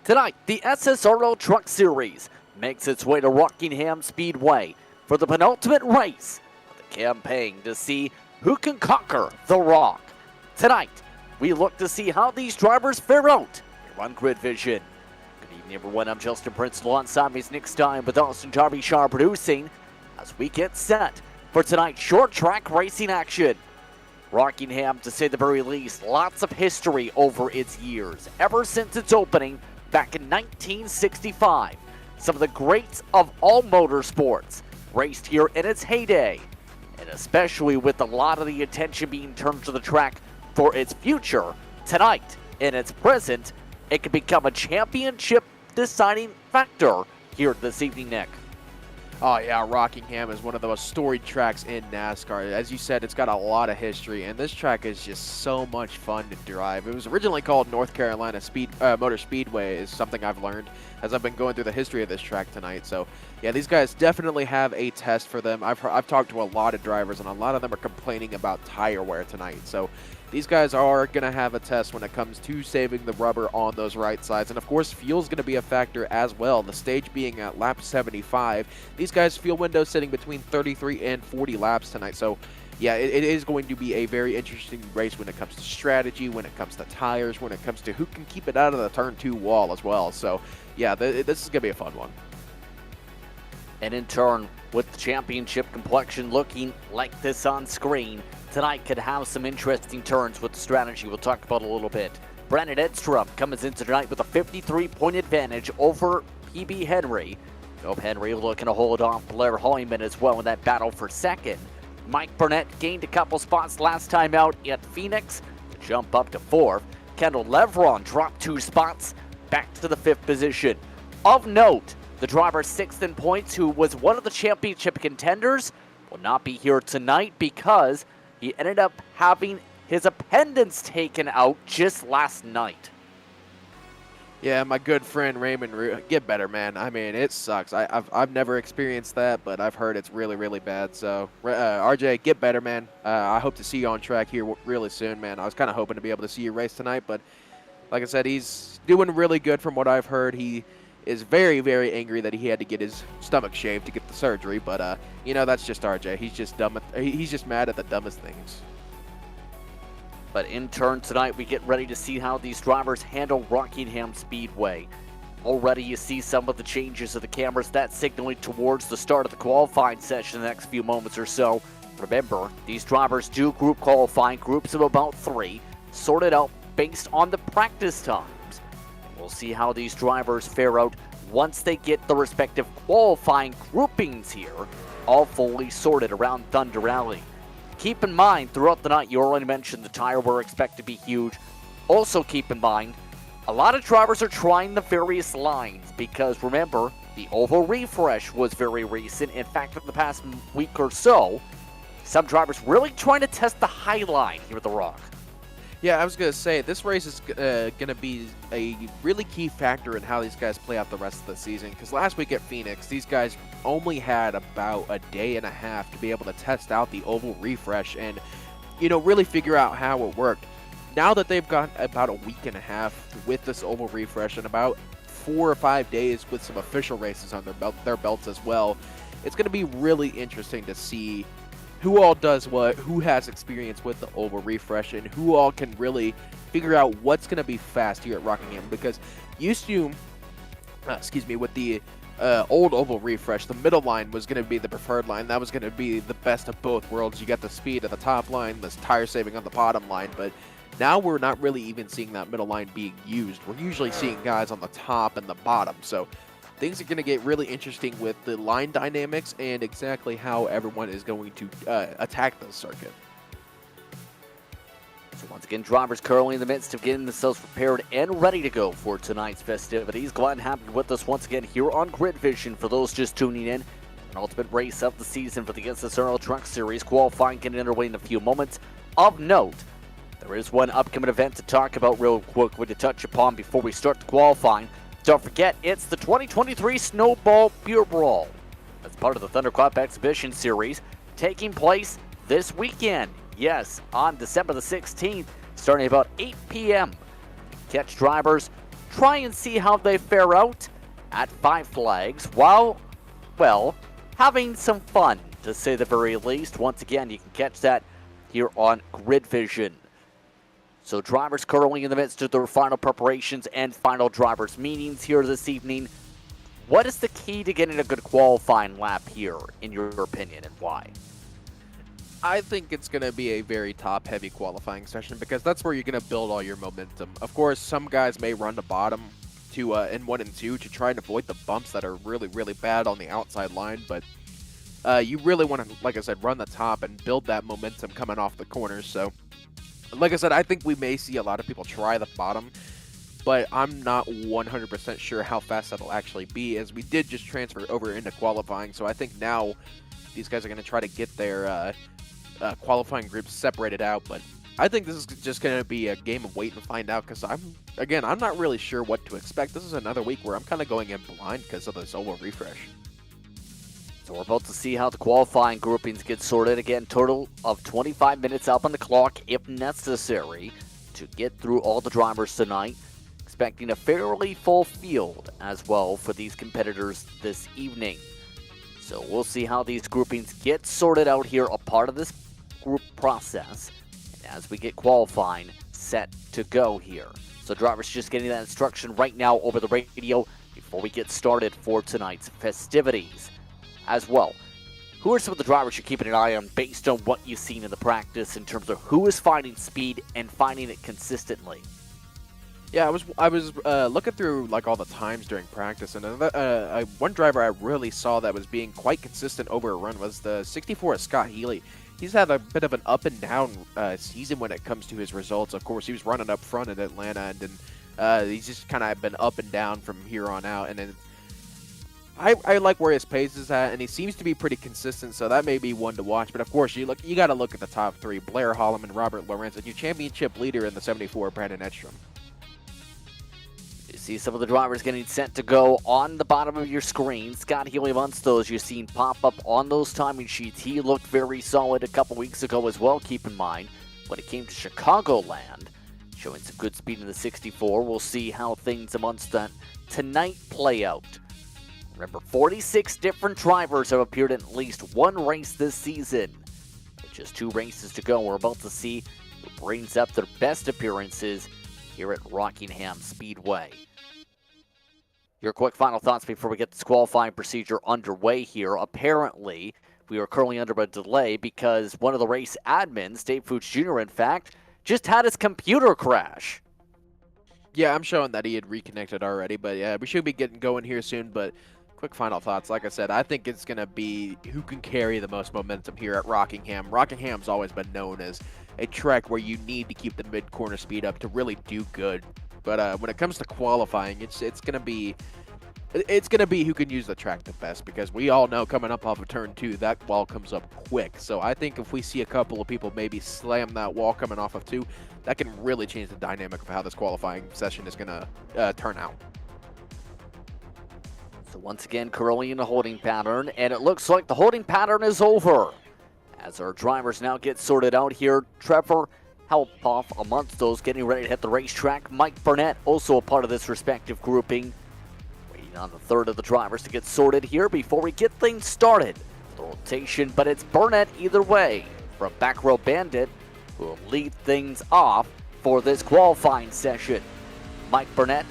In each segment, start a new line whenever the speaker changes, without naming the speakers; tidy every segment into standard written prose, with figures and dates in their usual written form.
Tonight, the SSRL Truck Series makes its way to Rockingham Speedway for the penultimate race of the campaign to see who can conquer the Rock. Tonight, we look to see how these drivers fare out here on Grid Vision. Good evening, everyone. I'm Justin Prince. Alongside me is Nick Stein with Austin Darby Shaw producing as we get set for tonight's short track racing action. Rockingham, to say the very least, lots of history over its years, ever since its opening back in 1965. Some of the greats of all motorsports raced here in its heyday, and especially with a lot of the attention being turned to the track for its future, tonight, in its present, it could become a championship deciding factor here this evening, Nick.
Oh yeah, Rockingham is one of the most storied tracks in NASCAR. As you said, it's got a lot of history, and this track is just so much fun to drive. It was originally called North Carolina Motor Speedway, is something I've learned as I've been going through the history of this track tonight. So yeah, these guys definitely have a test for them. I've talked to a lot of drivers, and a lot of them are complaining about tire wear tonight. So these guys are going to have a test when it comes to saving the rubber on those right sides. And of course, fuel's going to be a factor as well. The stage being at lap 75. These guys' fuel window sitting between 33 and 40 laps tonight. So yeah, it is going to be a very interesting race when it comes to strategy, when it comes to tires, when it comes to who can keep it out of the turn 2 wall as well. So yeah, this is going to be a fun one.
And in turn, with the championship complexion looking like this on screen, tonight could have some interesting turns with the strategy we'll talk about a little bit. Brandon Edstrom comes into tonight with a 53-point advantage over PB Henry. Job Henry looking to hold off Blair Hoyman as well in that battle for second. Mike Burnett gained a couple spots last time out at Phoenix to jump up to 4th. Kendall Levron dropped 2 spots back to the 5th position. Of note, the driver 6th in points, who was one of the championship contenders, will not be here tonight because he ended up having his appendix taken out just last night.
Yeah, my good friend Raymond, get better, man. I mean, it sucks. I've never experienced that, but I've heard it's really, really bad. So, RJ, get better, man. I hope to see you on track here really soon, man. I was kind of hoping to be able to see you race tonight, but like I said, he's doing really good from what I've heard. He is very, very angry that he had to get his stomach shaved to get the surgery, but you know, that's just RJ. He's just dumb. He's just mad at the dumbest things.
But in turn tonight, we get ready to see how these drivers handle Rockingham Speedway. Already you see some of the changes of the cameras. That's signaling towards the start of the qualifying session in the next few moments or so. Remember, these drivers do group qualifying, groups of about 3, sorted out based on the practice times. We'll see how these drivers fare out once they get the respective qualifying groupings here, all fully sorted around Thunder Alley. Keep in mind, throughout the night, you already mentioned the tire wear expected to be huge. Also keep in mind, a lot of drivers are trying the various lines because remember, the oval refresh was very recent. In fact, for the past week or so, some drivers really trying to test the high line here at the Rock.
Yeah, I was going to say, this race is going to be a really key factor in how these guys play out the rest of the season. Because last week at Phoenix, these guys only had about a day and a half to be able to test out the oval refresh and, you know, really figure out how it worked. Now that they've got about a week and a half with this oval refresh and about 4 or 5 days with some official races on their belts as well, it's going to be really interesting to see who all does what, who has experience with the oval refresh, and who all can really figure out what's going to be fast here at Rockingham. Because used to, with the old oval refresh, the middle line was going to be the preferred line. That was going to be the best of both worlds. You got the speed at the top line, the tire saving on the bottom line, but now we're not really even seeing that middle line being used. We're usually seeing guys on the top and the bottom. So things are going to get really interesting with the line dynamics and exactly how everyone is going to attack the circuit.
So once again, drivers currently in the midst of getting themselves prepared and ready to go for tonight's festivities. Glad to have you with us once again here on Grid Vision. For those just tuning in, an ultimate race of the season for the SSRL Truck Series. Qualifying getting underway in a few moments. Of note, there is one upcoming event to talk about real quickly to touch upon before we start the qualifying. Don't forget, it's the 2023 Snowball Beer Brawl. As part of the Thunderclap Exhibition Series, taking place this weekend. Yes, on December the 16th, starting about 8 p.m. Catch drivers try and see how they fare out at Five Flags while, well, having some fun, to say the very least. Once again, you can catch that here on Grid Vision. So drivers currently in the midst of their final preparations and final drivers meetings here this evening. What is the key to getting a good qualifying lap here, in your opinion, and why?
I think it's going to be a very top-heavy qualifying session because that's where you're going to build all your momentum. Of course, some guys may run the bottom to in 1 and 2 to try and avoid the bumps that are really, really bad on the outside line, but you really want to, like I said, run the top and build that momentum coming off the corners. So, like I said, I think we may see a lot of people try the bottom, but I'm not 100% sure how fast that'll actually be, as we did just transfer over into qualifying. So I think now these guys are going to try to get their qualifying groups separated out, but I think this is just going to be a game of wait and find out, because I'm not really sure what to expect. This is another week where I'm kind of going in blind because of the solo refresh.
So we're about to see how the qualifying groupings get sorted. Again, total of 25 minutes up on the clock if necessary to get through all the drivers tonight. Expecting a fairly full field as well for these competitors this evening. So we'll see how these groupings get sorted out here, a part of this group process, and as we get qualifying set to go here. So drivers just getting that instruction right now over the radio before we get started for tonight's festivities as well. Who are some of the drivers you're keeping an eye on based on what you've seen in the practice in terms of who is finding speed and finding it consistently?
Yeah, I was looking through like all the times during practice, and one driver I really saw that was being quite consistent over a run was the 64 Scott Healy. He's had a bit of an up and down season when it comes to his results. Of course, he was running up front at Atlanta, and then he's just kind of been up and down from here on out. And then I like where his pace is at, and he seems to be pretty consistent, so that may be one to watch. But of course, you got to look at the top three: Blair Holloman, Robert Lorenz, and your championship leader in the 74, Brandon Edstrom.
See some of the drivers getting set to go on the bottom of your screen. Scott Healy amongst those you've seen pop up on those timing sheets. He looked very solid a couple weeks ago as well, keep in mind, when it came to Chicagoland. Showing some good speed in the 64. We'll see how things amongst that tonight play out. Remember, 46 different drivers have appeared in at least one race this season. With just 2 races to go, we're about to see who brings up their best appearances here at Rockingham Speedway. Your quick final thoughts before we get this qualifying procedure underway here. Apparently, we are currently under a delay because one of the race admins, Dave Fuchs Jr., in fact, just had his computer crash.
Yeah, I'm showing that he had reconnected already, but yeah, we should be getting going here soon. But quick final thoughts. Like I said, I think it's going to be who can carry the most momentum here at Rockingham. Rockingham's always been known as a track where you need to keep the mid-corner speed up to really do good. But when it comes to qualifying, it's gonna be who can use the track the best, because we all know coming up off of turn 2 that wall comes up quick. So I think if we see a couple of people maybe slam that wall coming off of 2, that can really change the dynamic of how this qualifying session is gonna turn out.
So once again, currently in a holding pattern, and it looks like the holding pattern is over as our drivers now get sorted out here. Trevor Helpoff amongst those getting ready to hit the racetrack. Mike Burnett also a part of this respective grouping. Waiting on the third of the drivers to get sorted here before we get things started. The rotation, but it's Burnett either way from Back Row Bandit, who will lead things off for this qualifying session. Mike Burnett,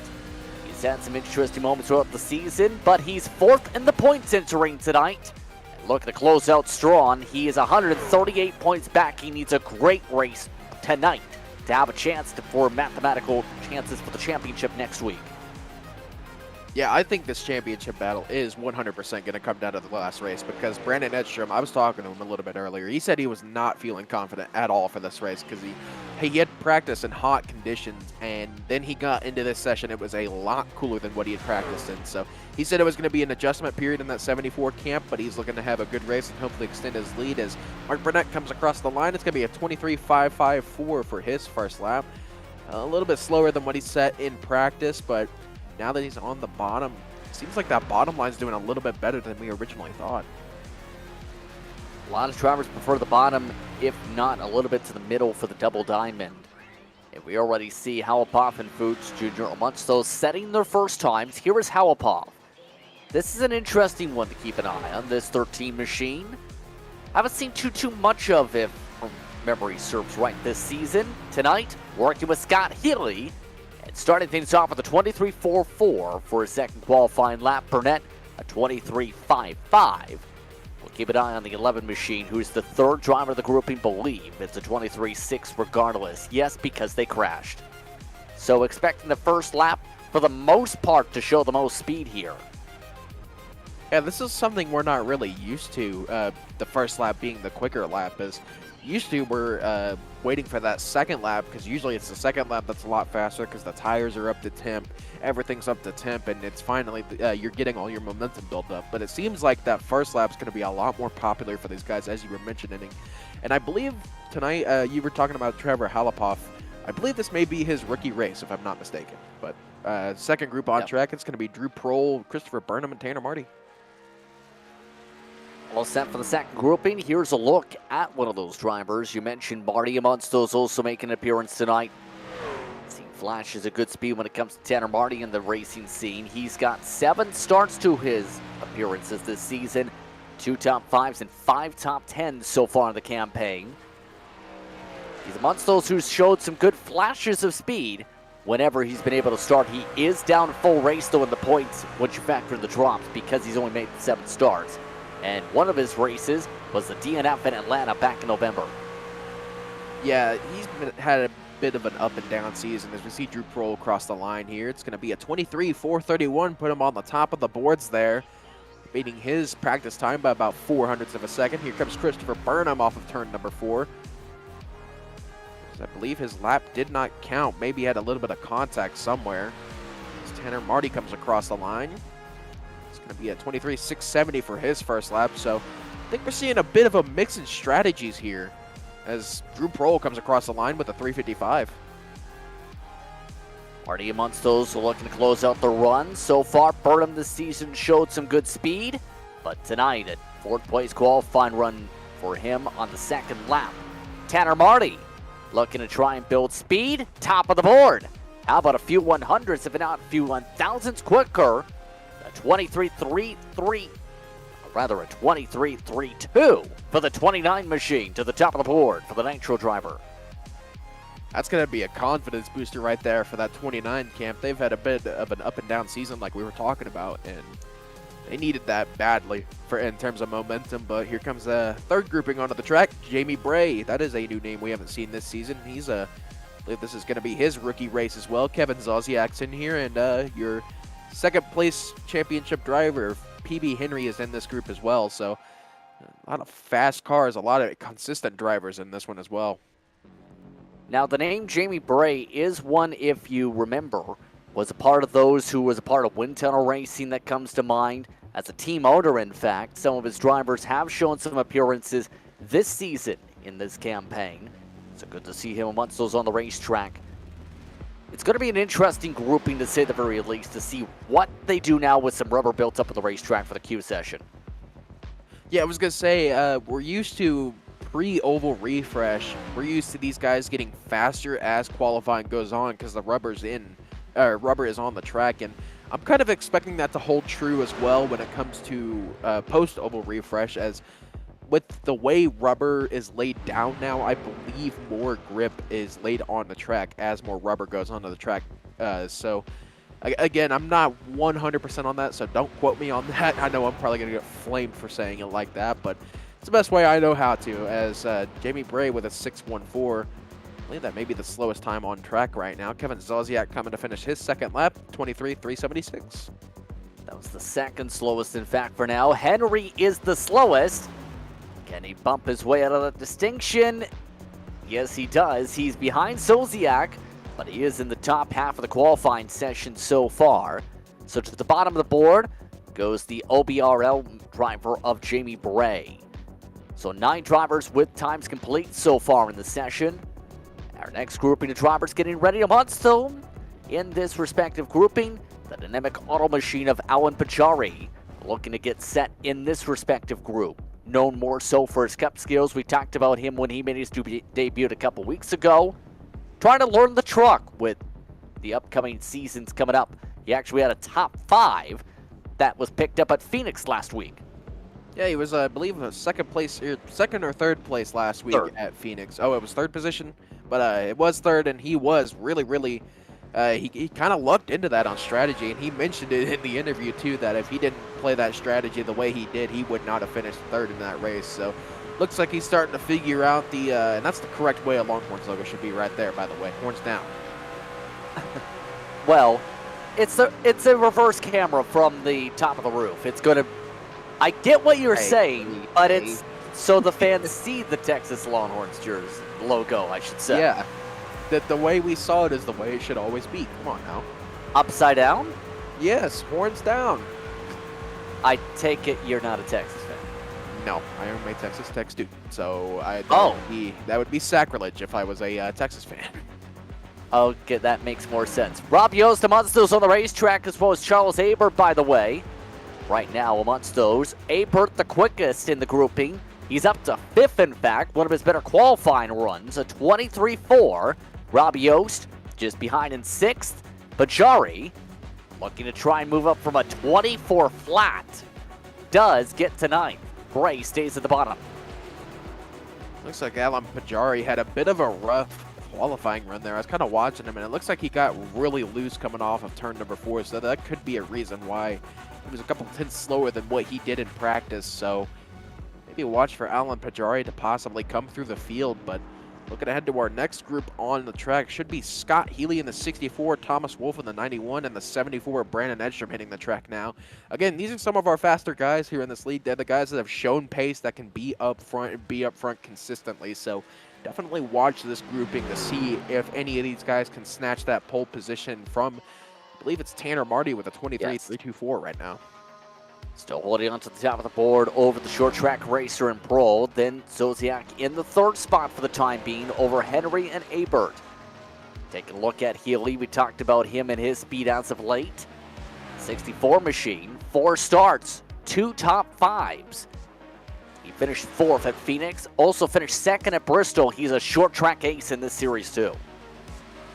he's had some interesting moments throughout the season, but he's 4th in the points entering tonight. And look at the closeout strong. He is 138 points back. He needs a great race tonight to have a chance for mathematical chances for the championship next week.
Yeah, I think this championship battle is 100% going to come down to the last race, because Brandon Edstrom, I was talking to him a little bit earlier, he said he was not feeling confident at all for this race because he had practiced in hot conditions, and then he got into this session. It was a lot cooler than what he had practiced in. So he said it was going to be an adjustment period in that 74 camp, but he's looking to have a good race and hopefully extend his lead as Mark Burnett comes across the line. It's going to be a 23.554 for his first lap. A little bit slower than what he set in practice, but now that he's on the bottom, it seems like that bottom line's doing a little bit better than we originally thought.
A lot of drivers prefer the bottom, if not a little bit to the middle for the double diamond. And we already see Howapov and Fuchs Jr. amongst those setting their first times. Here is Howapov. This is an interesting one to keep an eye on, this 13 machine. Haven't seen too much of, if memory serves right, this season. Tonight, working with Scott Healy, and starting things off with a 23.44 for his second qualifying lap. Burnett, a 23.55. We'll keep an eye on the 11 machine, who's the third driver of the grouping. Believe it's a 23.6 regardless. Yes, because they crashed. So expecting the first lap, for the most part, to show the most speed here.
Yeah, this is something we're not really used to, the first lap being the quicker lap. As used to, we're waiting for that second lap, because usually it's the second lap that's a lot faster because the tires are up to temp, everything's up to temp, and it's finally, you're getting all your momentum built up. But it seems like that first lap's going to be a lot more popular for these guys, as you were mentioning. And I believe tonight, you were talking about Trevor Howapov. I believe this may be his rookie race, if I'm not mistaken. But second group on track, it's going to be Drew Prohl, Christopher Burnham, and Tanner Marty.
All set for the second grouping. Here's a look at one of those drivers. You mentioned Marty amongst those also making an appearance tonight. Seeing flashes of good speed when it comes to Tanner Marty in the racing scene. He's got 7 starts to his appearances this season. 2 top 5s and 5 top 10s so far in the campaign. He's amongst those who showed some good flashes of speed whenever he's been able to start. He is down full race though in the points once you factor in the drops, because he's only made 7 starts. And one of his races was the DNF in Atlanta back in November.
Yeah, had a bit of an up and down season. As we see Drew Prohl across the line here, it's going to be a 23.431, put him on the top of the boards there, beating his practice time by about 0.04 of a second. Here comes Christopher Burnham off of turn number 4. I believe his lap did not count. Maybe he had a little bit of contact somewhere. As Tanner Marty comes across the line. Going to be at 23.670 for his first lap, so I think we're seeing a bit of a mix in strategies here as Drew Prohl comes across the line with a 3.55.
Marty amongst those looking to close out the run. So far, Burnham this season showed some good speed, but tonight at 4th place qualifying run for him on the second lap. Tanner Marty looking to try and build speed, top of the board. How about a few 100s, if not a few 1000s quicker? 23.33, rather a 23.32 for the 29 machine to the top of the board for the Nitro driver.
That's going to be a confidence booster right there for that 29 camp. They've had a bit of an up and down season like we were talking about, and they needed that badly in terms of momentum. But here comes the third grouping onto the track, Jamie Bray. That is a new name we haven't seen this season. I believe this is going to be his rookie race as well. Kevin Zosiak's in here, and your second place championship driver, PB Henry, is in this group as well. So a lot of fast cars, a lot of consistent drivers in this one as well.
Now the name Jamie Bray is one, if you remember, was a part of those who was a part of Wind Tunnel Racing that comes to mind. As a team owner, in fact, some of his drivers have shown some appearances this season in this campaign. So good to see him amongst those on the racetrack. It's going to be an interesting grouping, to say the very least, to see what they do now with some rubber built up on the racetrack for the Q session.
Yeah, I was going to say, we're used to pre-oval refresh. We're used to these guys getting faster as qualifying goes on because the rubber is on the track. And I'm kind of expecting that to hold true as well when it comes to post-oval refresh, as with the way rubber is laid down now, I believe more grip is laid on the track as more rubber goes onto the track. So, again, I'm not 100% on that, so don't quote me on that. I know I'm probably going to get flamed for saying it like that, but it's the best way I know how to, as Jamie Bray with a 6.14. I believe that may be the slowest time on track right now. Kevin Zosiak coming to finish his second lap, 23.376.
That was the second slowest, in fact, for now. Henry is the slowest. Can he bump his way out of that distinction? Yes, he does. He's behind Zosiak, but he is in the top half of the qualifying session so far. So to the bottom of the board goes the OBRL driver of Jamie Bray. So 9 drivers with times complete so far in the session. Our next grouping of drivers getting ready amongst them in this respective grouping, the dynamic auto machine of Alan Pachari, looking to get set in this respective group. Known more so for his cup skills. We talked about him when he made his debut a couple weeks ago. trying to learn the truck with the upcoming seasons coming up. He actually had a top 5 that was picked up at Phoenix last week.
Yeah, he was, I believe, second or third place last week at Phoenix. Oh, it was third position, but it was third, and he was really, he kind of lucked into that on strategy, and he mentioned it in the interview too that if he didn't play that strategy the way he did, he would not have finished third in that race. So, looks like he's starting to figure out the, and that's the correct way a Longhorns logo should be right there, by the way, horns down.
Well, it's a reverse camera from the top of the roof. It's going to. I get what you're saying, but it's so the fans see the Texas Longhorns jersey logo, I should say.
Yeah. The way we saw it is the way it should always be. Come on now.
Upside down?
Yes, horns down.
I take it you're not a Texas fan.
No, I am a Texas Tech student, so that would be sacrilege if I was a Texas fan.
Okay, that makes more sense. Rob Yost amongst those on the racetrack as well as Charles Abert, by the way. Right now amongst those, Abert the quickest in the grouping. He's up to 5th, in fact, one of his better qualifying runs, a 23.4. Rob Yost just behind in 6th. Bajari looking to try and move up from a 24 flat. Does get to 9th. Gray stays at the bottom.
Looks like Alan Pajari had a bit of a rough qualifying run there. I was kind of watching him, and it looks like he got really loose coming off of turn number 4, so that could be a reason why he was a couple tenths slower than what he did in practice. So maybe watch for Alan Pajari to possibly come through the field, but looking ahead to our next group on the track should be Scott Healy in the 64, Thomas Wolf in the 91, and the 74, Brandon Edstrom hitting the track now. Again, these are some of our faster guys here in this league. They're the guys that have shown pace that can be up front and be up front consistently. So definitely watch this grouping to see if any of these guys can snatch that pole position from, I believe it's Tanner Marty with a 23.324 right now.
Still holding on to the top of the board over the short track racer and pro. Then Zodiac in the 3rd spot for the time being over Henry and Abert. Taking a look at Healy, we talked about him and his speed as of late. 64 machine, 4 starts, 2 top 5s. He finished 4th at Phoenix, also finished 2nd at Bristol. He's a short track ace in this series too.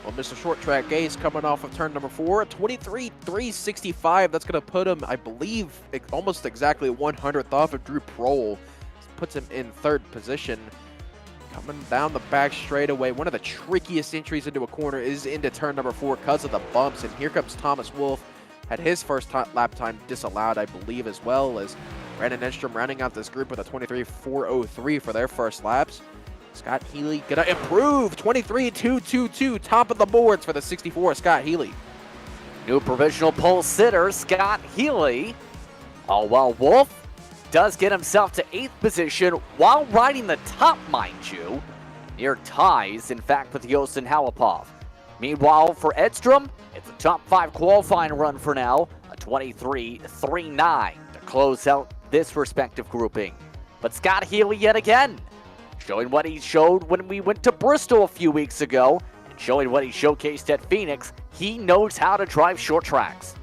Well, Mr. Short Track Ace coming off of turn number 4, 23.365. That's going to put him, I believe, almost exactly 100th off of Drew Prohl. This puts him in 3rd position. Coming down the back straightaway. One of the trickiest entries into a corner is into turn number 4 because of the bumps. And here comes Thomas Wolf. Had his first lap time disallowed, I believe, as well as Brandon Edstrom rounding out this group with a 23.403 for their first laps. Scott Healy gonna improve, 23.222, top of the boards for the 64, Scott Healy.
New provisional pole sitter, Scott Healy. All while Wolf does get himself to 8th position while riding the top, mind you. Near ties, in fact, with Yost and Halapov. Meanwhile, for Edstrom, it's a top 5 qualifying run for now, a 23.39 to close out this respective grouping. But Scott Healy yet again, showing what he showed when we went to Bristol a few weeks ago, and showing what he showcased at Phoenix. He knows how to drive short tracks.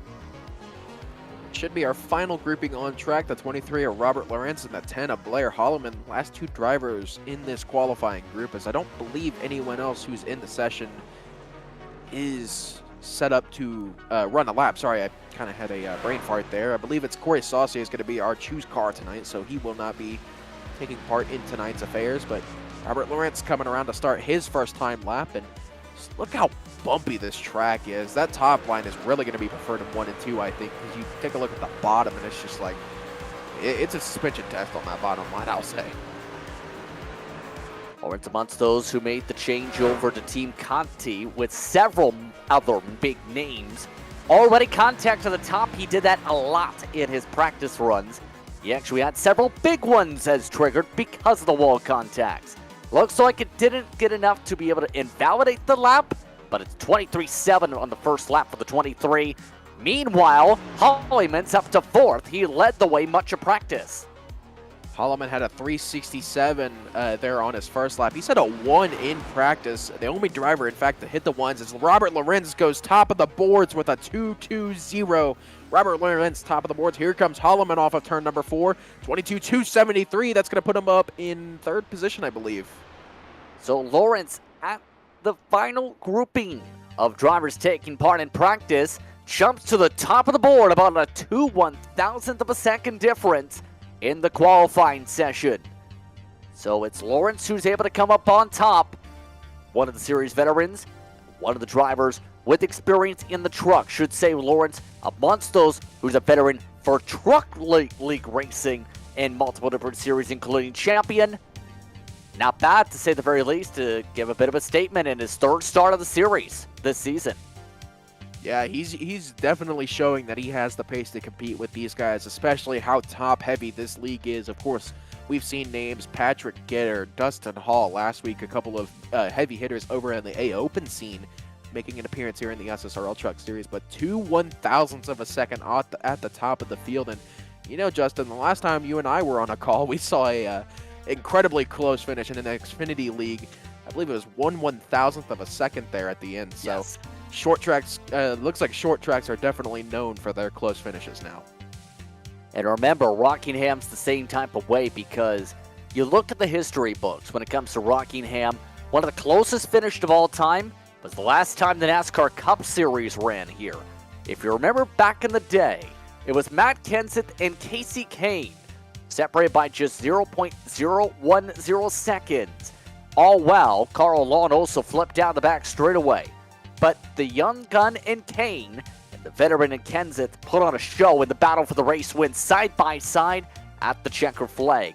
Should be our final grouping on track. The 23 of Robert Lawrence and the 10 of Blair Holloman. Last 2 drivers in this qualifying group, as I don't believe anyone else who's in the session is set up to run a lap. Sorry, I kind of had a brain fart there. I believe it's Corey Saucier is going to be our choose car tonight, so he will not be taking part in tonight's affairs. But Robert Lawrence coming around to start his first time lap, and just look how bumpy this track is. That top line is really going to be preferred in 1 and 2, I think, because you take a look at the bottom and it's just like, it's a suspension test on that bottom line, I'll say.
Lawrence amongst those who made the change over to Team Conti with several other big names already contact to the top. He did that a lot in his practice runs. He actually had several big ones as triggered because of the wall contacts. Looks like it didn't get enough to be able to invalidate the lap, but it's 23.7 on the first lap for the 23. Meanwhile, Hollyman's up to 4th. He led the way much of practice.
Holloman had a 367 there on his first lap. He set a 1 in practice. The only driver, in fact, to hit the 1s is Robert Lorenz, goes top of the boards with a 220. Robert Lorenz, top of the boards. Here comes Holloman off of turn number 4. 22.273. That's going to put him up in 3rd position, I believe.
So Lawrence at the final grouping of drivers taking part in practice jumps to the top of the board about a 2/1000th of a second difference in the qualifying session. So it's Lawrence who's able to come up on top. One of the series veterans, one of the drivers with experience in the truck, should say Lawrence amongst those who's a veteran for truck league racing in multiple different series, including champion. Not bad, to say the very least, to give a bit of a statement in his third start of the series this season.
Yeah, he's definitely showing that he has the pace to compete with these guys, especially how top-heavy this league is. Of course, we've seen names Patrick Gitter, Dustin Hall, last week a couple of heavy hitters over in the A Open scene making an appearance here in the SSRL Truck Series, but 2/1000ths of a second at the top of the field. And, you know, Justin, the last time you and I were on a call, we saw a incredibly close finish in an Xfinity League. I believe it was 1/1000th of a second there at the end. So
Yes.
short tracks, looks like short tracks are definitely known for their close finishes now.
And remember, Rockingham's the same type of way, because you look at the history books when it comes to Rockingham. One of the closest finished of all time was the last time the NASCAR Cup Series ran here. If you remember back in the day, it was Matt Kenseth and Casey Kane, separated by just 0.010 seconds. All while Carl Lawn also flipped down the back straightaway. But the young gun in Kane and the veteran in Kenseth put on a show in the battle for the race win side by side at the checker flag.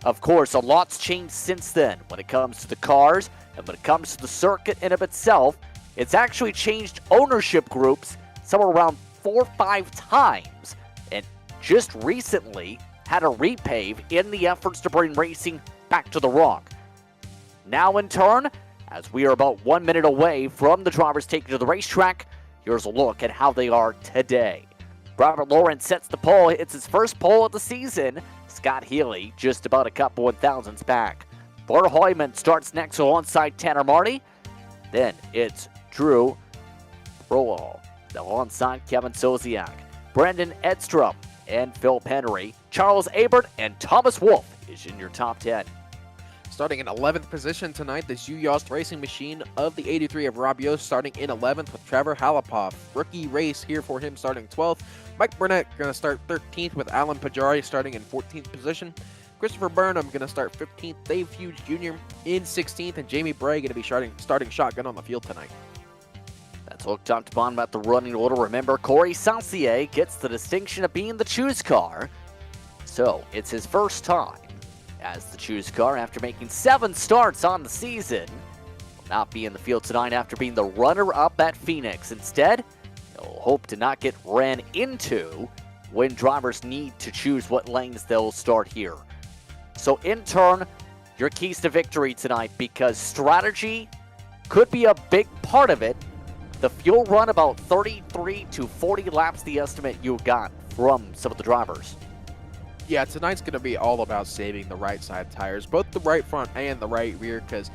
Of course, a lot's changed since then when it comes to the cars, and when it comes to the circuit in of itself. It's actually changed ownership groups somewhere around 4 or 5 times, and just recently had a repave in the efforts to bring racing back to the Rock. Now in turn, as we are about 1 minute away from the drivers taking to the racetrack, here's a look at how they are today. Robert Lawrence sets the pole. It's his first pole of the season. Scott Healy just about a couple 1,000ths back. Bart Hoyman starts next alongside Tanner Marty. Then it's Drew Rowell alongside Kevin Soziak. Brandon Edstrom and Phil Henry. Charles Abert and Thomas Wolfe is in your top 10.
Starting in 11th position tonight, this Yost Racing Machine of the 83 of Rob Yost starting in 11th with Trevor Halapoff. Rookie race here for him starting 12th. Mike Burnett going to start 13th with Alan Pajari starting in 14th position. Christopher Burnham going to start 15th. Dave Hughes Jr. in 16th. And Jamie Bray going to be starting shotgun on the field tonight.
That's look top to bottom at the running order. Remember, Corey Saucier gets the distinction of being the choose car. So it's his first time as the choose car after making 7 starts on the season. Will not be in the field tonight after being the runner-up at Phoenix. Instead, he'll hope to not get ran into when drivers need to choose what lanes they'll start here. So in turn, your keys to victory tonight, because strategy could be a big part of it. The fuel run about 33 to 40 laps, the estimate you got from some of the drivers.
Yeah, tonight's going to be all about saving the right side tires, both the right front and the right rear, because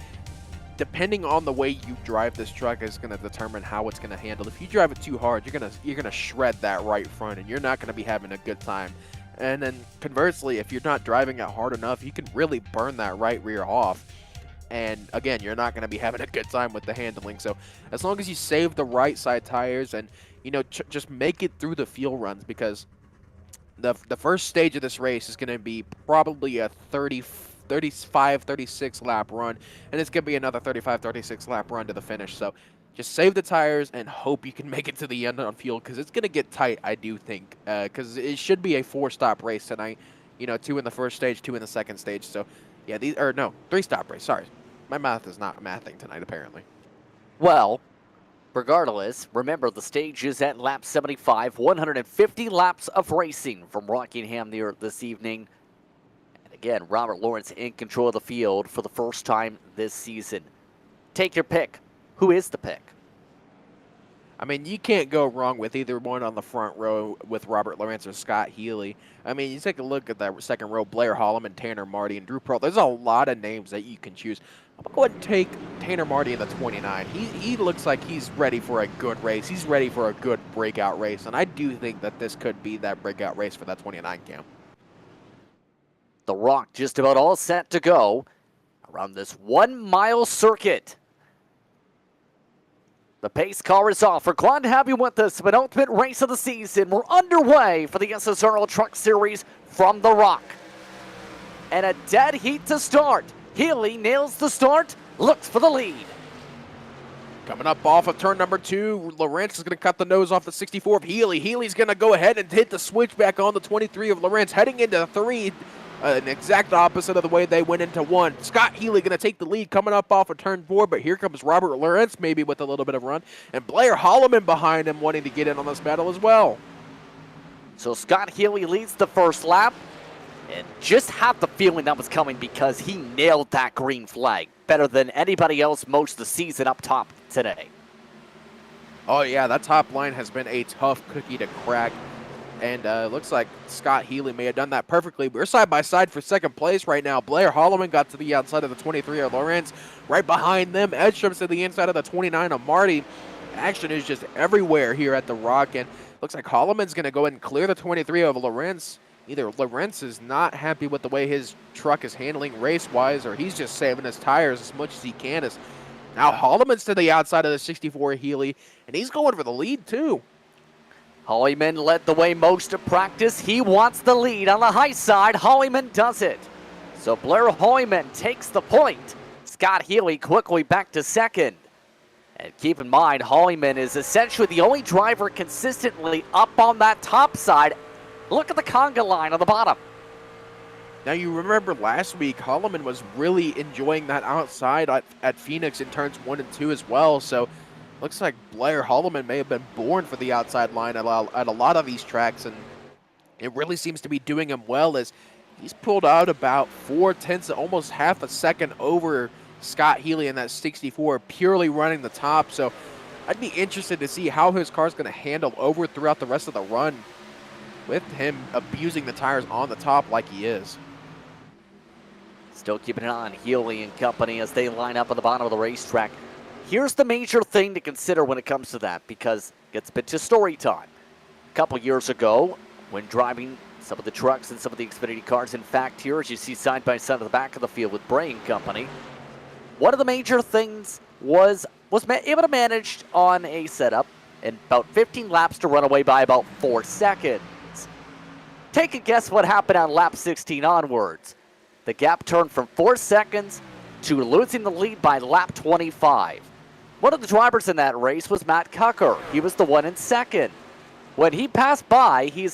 depending on the way you drive this truck is going to determine how it's going to handle. If you drive it too hard, you're going to shred that right front, and you're not going to be having a good time. And then conversely, if you're not driving it hard enough, you can really burn that right rear off. And again, you're not going to be having a good time with the handling. So as long as you save the right side tires and, you know, just make it through the fuel runs, because the first stage of this race is going to be probably a 35, 36 lap run, and it's going to be another 35, 36 lap run to the finish. So just save the tires and hope you can make it to the end on fuel, because it's going to get tight, I do think, because it should be a 4-stop race tonight. You know, 2 in the first stage, 2 in the second stage. So yeah, 3-stop race. Sorry, my math is not mathing tonight, apparently.
Well, regardless, remember the stage is at lap 75, 150 laps of racing from Rockingham there this evening. And again, Robert Lawrence in control of the field for the first time this season. Take your pick. Who is the pick?
I mean, you can't go wrong with either one on the front row with Robert Lawrence or Scott Healy. I mean, you take a look at that second row, Blair Holloman, Tanner Marty, and Drew Pearl. There's a lot of names that you can choose. I'm going to go ahead and take Tanner Marty in the 29. He looks like he's ready for a good race. He's ready for a good breakout race, and I do think that this could be that breakout race for that 29 cam.
The Rock just about all set to go around this 1 mile circuit. The pace car is off. We're glad to have you with us. Penultimate race of the season. We're underway for the SSRL Truck Series from the Rock. And a dead heat to start. Healy nails the start, looks for the lead.
Coming up off of turn number 2, Lawrence is going to cut the nose off the 64 of Healy. Healy's going to go ahead and hit the switch back on the 23 of Lawrence, heading into 3, an exact opposite of the way they went into 1. Scott Healy going to take the lead coming up off of turn 4, but here comes Robert Lawrence maybe with a little bit of run, and Blair Holloman behind him wanting to get in on this battle as well.
So Scott Healy leads the first lap, and just had the feeling that was coming because he nailed that green flag better than anybody else most of the season up top today.
Oh yeah, that top line has been a tough cookie to crack, and looks like Scott Healy may have done that perfectly. We're side by side for second place right now. Blair Holloman got to the outside of the 23 of Lawrence. Right behind them, Edstrom's to the inside of the 29 of Marty. Action is just everywhere here at the Rock, and looks like Holloman's going to go ahead and clear the 23 of Lawrence. Either Lawrence is not happy with the way his truck is handling race-wise, or he's just saving his tires as much as he can. As now Holloman's to the outside of the 64 Healy, and he's going for the lead too.
Hollyman led the way most of practice. He wants the lead on the high side. Hollyman does it. So Blair Hollyman takes the point. Scott Healy quickly back to second. And keep in mind, Hollyman is essentially the only driver consistently up on that top side. Look at the conga line on the bottom.
Now, you remember last week, Holloman was really enjoying that outside at Phoenix in turns 1 and 2 as well. So, looks like Blair Holloman may have been born for the outside line at a lot of these tracks. And it really seems to be doing him well as he's pulled out about 4/10, almost half a second over Scott Healy in that 64, purely running the top. So, I'd be interested to see how his car's going to handle over throughout the rest of the run, with him abusing the tires on the top like he is.
Still keeping an eye on Healy and company as they line up on the bottom of the racetrack. Here's the major thing to consider when it comes to that, because it gets a bit to story time. A couple years ago, when driving some of the trucks and some of the Xfinity cars, in fact, here as you see side by side at the back of the field with Bray and company, one of the major things was able to manage on a setup in about 15 laps to run away by about 4 seconds. Take a guess what happened on lap 16 onwards. The gap turned from 4 seconds to losing the lead by lap 25. One of the drivers in that race was Matt Cucker. He was the one in second. When he passed by, he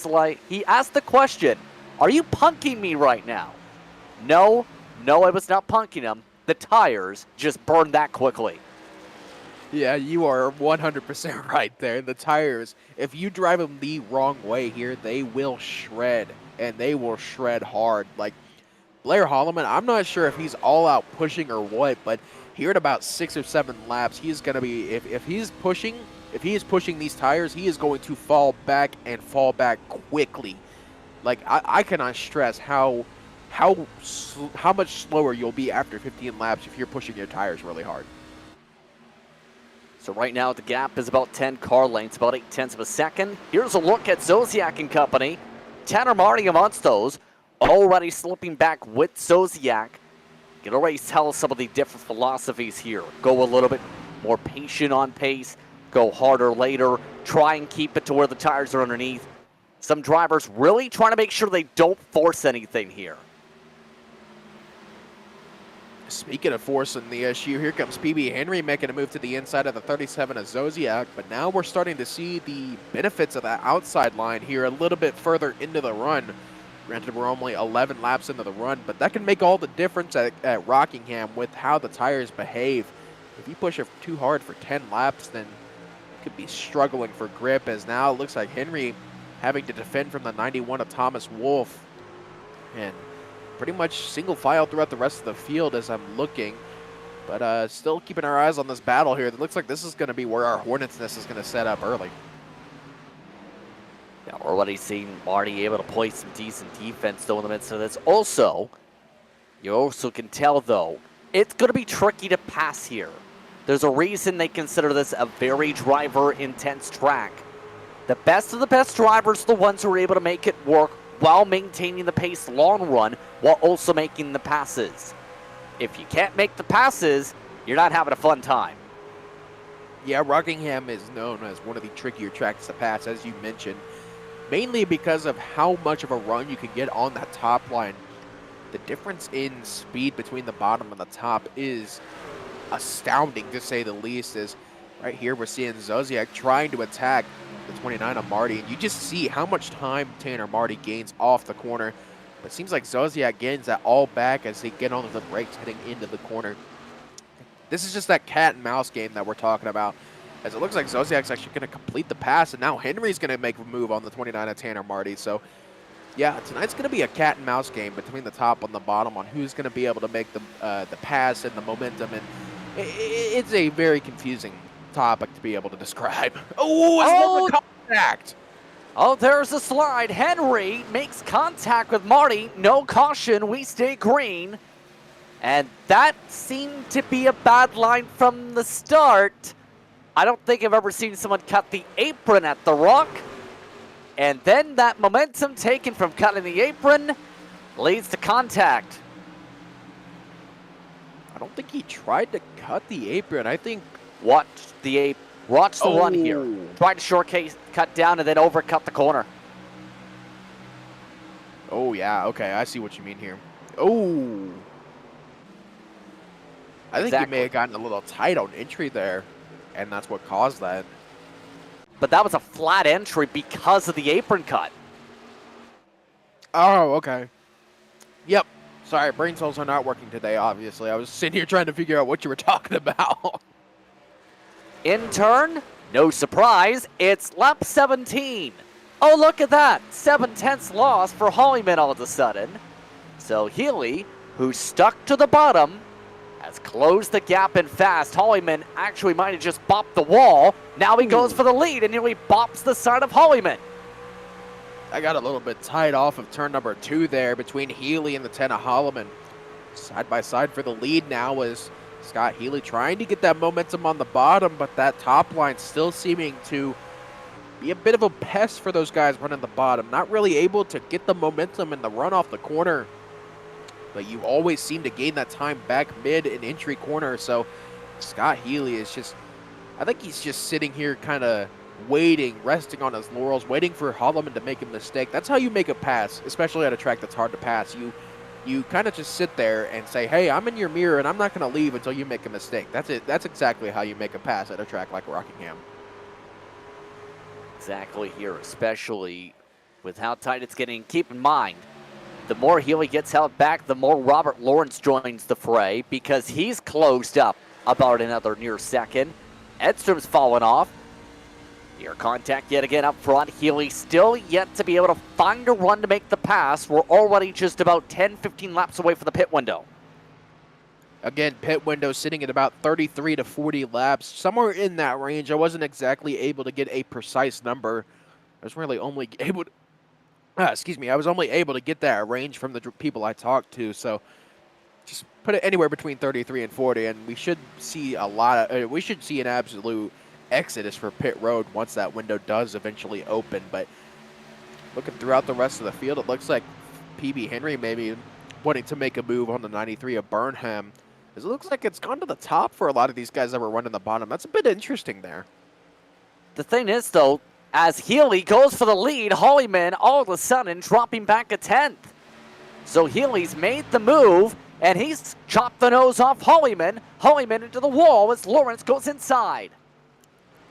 asked the question, "Are you punking me right now?" No, I was not punking him. The tires just burned that quickly.
Yeah, you are 100% right there. The tires, if you drive them the wrong way here, they will shred, and they will shred hard. Like, Blair Holloman, I'm not sure if he's all out pushing or what, but here at about 6 or 7 laps, he's going to be, if he is pushing these tires, he is going to fall back and fall back quickly. Like, I cannot stress how much slower you'll be after 15 laps if you're pushing your tires really hard.
So right now the gap is about 10 car lengths, about 0.8 of a second. Here's a look at Zosiak and company. Tanner Marty amongst those, already slipping back with Zosiak. Can already tell some of the different philosophies here. Go a little bit more patient on pace, go harder later, try and keep it to where the tires are underneath. Some drivers really trying to make sure they don't force anything here.
Speaking of forcing the issue, here comes PB Henry making a move to the inside of the 37 of Zosiak, but now we're starting to see the benefits of that outside line here a little bit further into the run. Granted, we're only 11 laps into the run, but that can make all the difference at Rockingham with how the tires behave. If you push it too hard for 10 laps, then you could be struggling for grip, as now it looks like Henry having to defend from the 91 of Thomas Wolfe. And pretty much single file throughout the rest of the field as I'm looking. But still keeping our eyes on this battle here. It looks like this is going to be where our Hornets' nest is going to set up early.
Yeah, we're already seeing Marty able to play some decent defense, though, in the midst of this. Also, you also can tell, though, it's going to be tricky to pass here. There's a reason they consider this a very driver-intense track. The best of the best drivers are the ones who are able to make it work while maintaining the pace long run, while also making the passes. If you can't make the passes, you're not having a fun time.
Yeah, Rockingham is known as one of the trickier tracks to pass, as you mentioned, mainly because of how much of a run you can get on that top line. The difference in speed between the bottom and the top is astounding, to say the least. Is right here we're seeing Zodiac trying to attack the 29 of Marty, and you just see how much time Tanner Marty gains off the corner. But it seems like Zodiac gains that all back as they get onto the brakes heading into the corner. This is just that cat and mouse game that we're talking about, as it looks like Zodiac's actually going to complete the pass, and now Henry's going to make a move on the 29 of Tanner Marty. So yeah, tonight's going to be a cat and mouse game between the top and the bottom on who's going to be able to make the pass and the momentum, and it's a very confusing topic to be able to describe. Oh, it's contact!
Oh, there's a slide. Henry makes contact with Marty. No caution. We stay green. And that seemed to be a bad line from the start. I don't think I've ever seen someone cut the apron at the Rock. And then that momentum taken from cutting the apron leads to contact.
I don't think he tried to cut the apron. I think...
Watch the run here. Tried to short cut down and then overcut the corner.
Oh, yeah. Okay, I see what you mean here. Oh. I think he may have gotten a little tight on entry there, and that's what caused that.
But that was a flat entry because of the apron cut.
Oh, okay. Yep. Sorry, brain cells are not working today, obviously. I was sitting here trying to figure out what you were talking about.
In turn, no surprise, it's lap 17. Oh, look at that. 7/10 loss for Hollyman all of a sudden. So Healy, who stuck to the bottom, has closed the gap in fast. Hollyman actually might have just bopped the wall. Now he goes for the lead and nearly bops the side of Hollyman.
I got a little bit tight off of turn number 2 there between Healy and the 10 of Holloman. Side by side for the lead now is Scott Healy trying to get that momentum on the bottom, but that top line still seeming to be a bit of a pest for those guys running the bottom. Not really able to get the momentum and the run off the corner, but you always seem to gain that time back mid and entry corner. So Scott Healy is just, I think he's just sitting here kind of waiting, resting on his laurels, waiting for Holloman to make a mistake. That's how you make a pass, especially at a track that's hard to pass. You kind of just sit there and say, hey, I'm in your mirror and I'm not going to leave until you make a mistake. That's it. That's exactly how you make a pass at a track like Rockingham.
Exactly here, especially with how tight it's getting. Keep in mind, the more Healy gets held back, the more Robert Lawrence joins the fray because he's closed up about another near second. Edstrom's fallen off. Near contact yet again up front. Healy still yet to be able to find a run to make the pass. We're already just about 10-15 laps away from the pit window.
Again, pit window sitting at about 33 to 40 laps, somewhere in that range. I wasn't exactly able to get a precise number. I was really only able to, I was only able to get that range from the people I talked to. So just put it anywhere between 33 and 40, and we should see we should see an absolute exodus for pit road once that window does eventually open. But looking throughout the rest of the field, it looks like PB Henry maybe wanting to make a move on the 93 of Burnham. It looks like it's gone to the top for a lot of these guys that were running the bottom. That's a bit interesting there.
The thing is, though, as Healy goes for the lead, Hollyman all of a sudden dropping back a 10th. So Healy's made the move, and he's chopped the nose off Hollyman. Hollyman into the wall as Lawrence goes inside.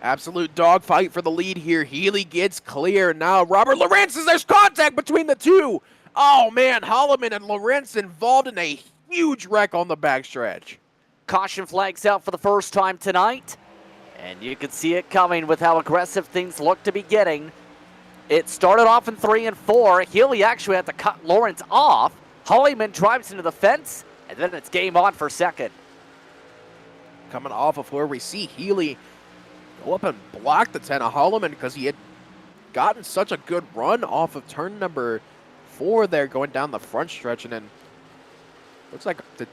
Absolute dogfight for the lead here. Healy gets clear. Now Robert Lawrence, there's contact between the two. Oh man, Holloman and Lawrence involved in a huge wreck on the backstretch.
Caution flags out for the first time tonight. And you can see it coming with how aggressive things look to be getting. It started off in 3 and 4. Healy actually had to cut Lawrence off. Hollyman drives into the fence, and then it's game on for second.
Coming off of where we see Healy go up and block the 10 of Holloman because he had gotten such a good run off of turn number 4 there going down the front stretch, and then looks like, did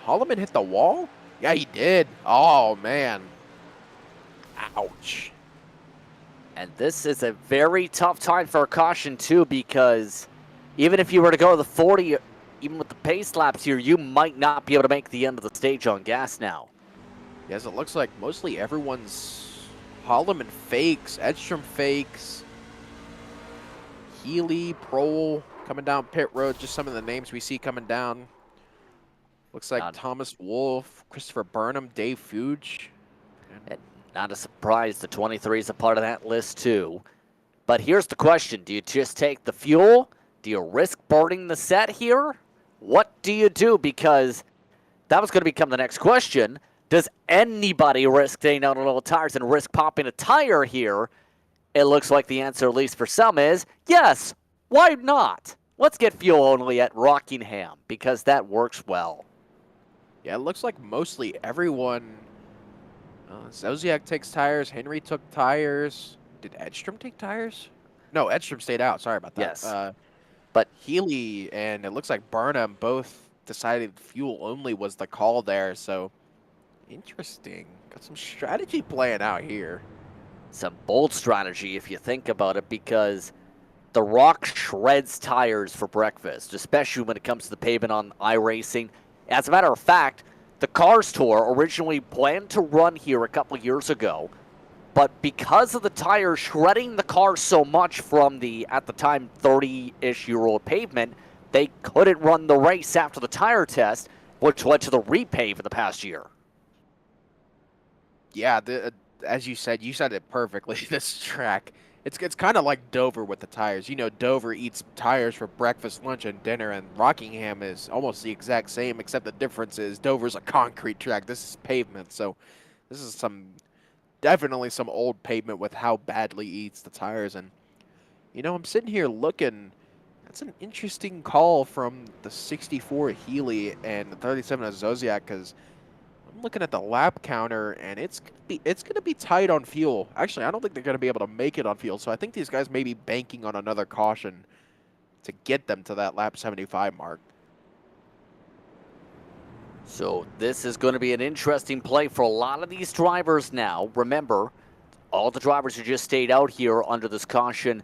Holloman hit the wall? Yeah, he did. Oh, man. Ouch.
And this is a very tough time for a caution, too, because even if you were to go to the 40, even with the pace laps here, you might not be able to make the end of the stage on gas now.
Yes, it looks like mostly everyone's Holloman fakes, Edstrom fakes, Healy, Prohl coming down pit road. Just some of the names we see coming down. Looks like
Not,
Thomas Wolfe, Christopher Burnham, Dave Fuge.
not a surprise, the 23 is a part of that list too. But here's the question. Do you just take the fuel? Do you risk burning the set here? What do you do? Because that was going to become the next question. Does anybody risk staying out on little tires and risk popping a tire here? It looks like the answer, at least for some, is yes. Why not? Let's get fuel only at Rockingham because that works well.
Yeah, it looks like mostly everyone. Zodiac takes tires. Henry took tires. Did Edstrom take tires? No, Edstrom stayed out. Sorry about that.
Yes. But
Healy and it looks like Burnham both decided fuel only was the call there. So interesting. Got some strategy playing out here.
some bold strategy if you think about it, because the Rock shreds tires for breakfast, especially when it comes to the pavement on iRacing. As a matter of fact, the Cars Tour originally planned to run here a couple years ago, but because of the tires shredding the car so much from the, at the time, 30-ish year old pavement, they couldn't run the race after the tire test, which led to the repave in the past year.
Yeah, as you said it perfectly. This track, it's kind of like Dover with the tires. You know, Dover eats tires for breakfast, lunch, and dinner, and Rockingham is almost the exact same, except the difference is Dover's a concrete track. This is pavement, so this is definitely some old pavement with how badly it eats the tires. And you know, I'm sitting here looking. That's an interesting call from the 64 Healy and the 37 of Zodiac, because I'm looking at the lap counter, and it's gonna be tight on fuel. Actually, I don't think they're gonna be able to make it on fuel, so I think these guys may be banking on another caution to get them to that lap 75 mark.
So this is going to be an interesting play for a lot of these drivers now. Remember, all the drivers who just stayed out here under this caution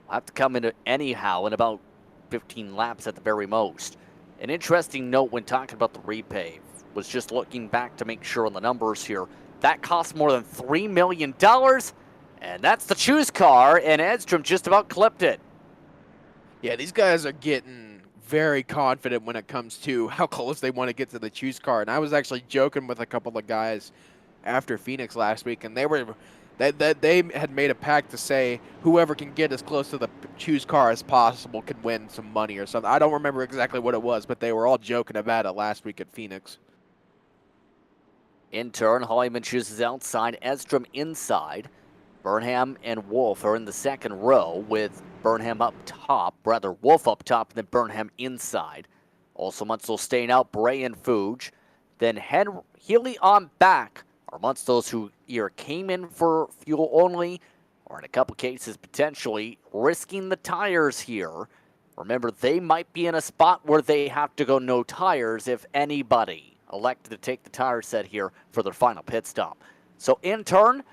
have to come in anyhow in about 15 laps at the very most. An interesting note when talking about the repave was just looking back to make sure on the numbers here. That cost more than $3 million, and that's the choose car, and Edstrom just about clipped it.
Yeah, these guys are getting very confident when it comes to how close they want to get to the choose car. And I was actually joking with a couple of guys after Phoenix last week, and they had made a pact to say whoever can get as close to the choose car as possible can win some money or something. I don't remember exactly what it was, but they were all joking about it last week at Phoenix.
In turn, Hollyman chooses outside, Edstrom inside. Burnham and Wolfe are in the second row with Burnham up top, rather Wolfe up top, and then Burnham inside. Also amongst those staying out, Bray and Fuge. Then Healy on back are amongst those who either came in for fuel only or in a couple cases potentially risking the tires here. Remember, they might be in a spot where they have to go no tires if anybody elected to take the tire set here for their final pit stop. So in turn,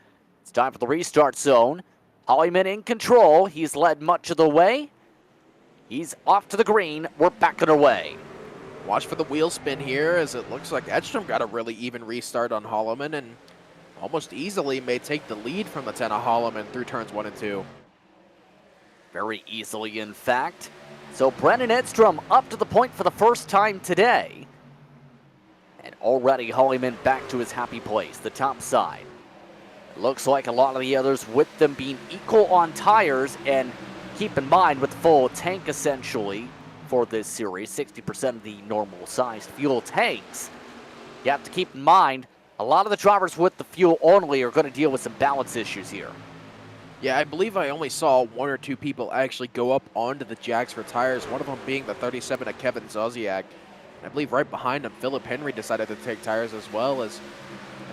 it's time for the restart zone. Hollyman in control. He's led much of the way. He's off to the green. We're back underway.
Watch for the wheel spin here, as it looks like Edstrom got a really even restart on Holloman and almost easily may take the lead from the 10 of Holloman through turns 1 and 2.
Very easily, in fact. So Brennan Edstrom up to the point for the first time today. And already Hollyman back to his happy place, the top side. It looks like a lot of the others with them being equal on tires, and keep in mind with full tank essentially for this series, 60% of the normal sized fuel tanks. You have to keep in mind a lot of the drivers with the fuel only are going to deal with some balance issues here.
Yeah, I believe I only saw 1 or 2 people actually go up onto the jacks for tires, one of them being the 37 of Kevin Zosiak. I believe right behind him, Philip Henry decided to take tires as well. As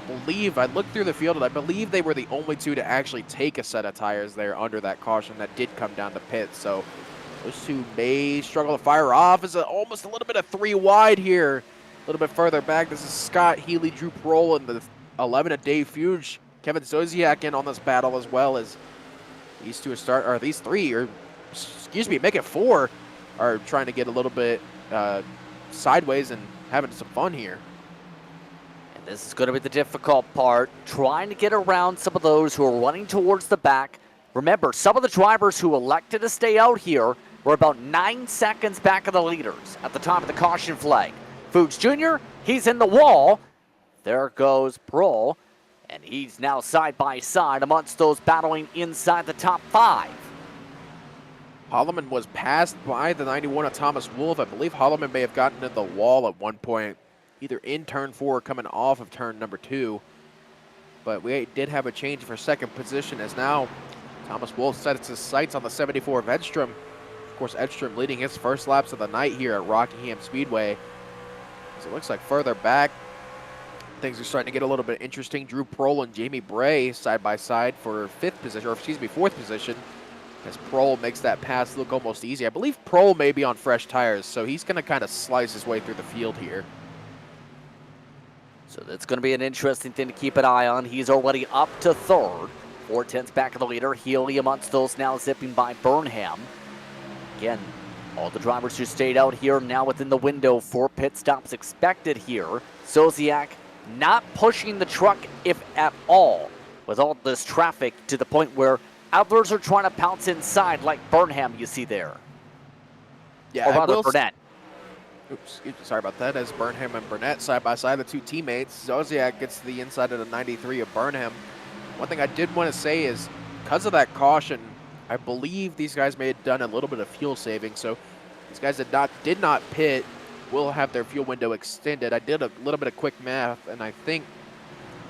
I looked through the field, and I believe they were the only 2 to actually take a set of tires there under that caution that did come down to pit. So those 2 may struggle to fire off. It's almost a little bit of 3 wide here. A little bit further back, this is Scott, Healy, Drew Prohl, and the 11 of Dave Fuge. Kevin Zosiak in on this battle as well, as these 2 these 3, or excuse me, make it 4, are trying to get a little bit sideways and having some fun here.
And This is going to be the difficult part, trying to get around some of those who are running towards the back. Remember, some of the drivers who elected to stay out here were about 9 seconds back of the leaders at the top of the caution flag. Fuchs Jr., he's in the wall. There goes Prohl, and he's now side by side amongst those battling inside the top 5.
Holloman was passed by the 91 of Thomas Wolfe. I believe Holloman may have gotten to the wall at one point, either in turn 4 or coming off of turn number 2. But we did have a change for second position, as now Thomas Wolfe sets his sights on the 74 of Edstrom. Of course, Edstrom leading his first laps of the night here at Rockingham Speedway. So it looks like further back, things are starting to get a little bit interesting. Drew Prohl and Jamie Bray side by side for fourth position. As Prohl makes that pass look almost easy. I believe Prohl may be on fresh tires, so he's going to kind of slice his way through the field here.
So that's going to be an interesting thing to keep an eye on. He's already up to third. 4/10 back of the leader. Healy amongst those now zipping by Burnham. Again, all the drivers who stayed out here now within the window for pit stops expected here. Soziak not pushing the truck, if at all, with all this traffic to the point where others are trying to pounce inside, like Burnham you see there.
Yeah,
or rather Burnett.
Oops, sorry about that. As Burnham and Burnett side by side, the two teammates. Soziak gets to the inside of the 93 of Burnham. One thing I did want to say is, because of that caution, I believe these guys may have done a little bit of fuel saving. So these guys that did not pit will have their fuel window extended. I did a little bit of quick math, and I think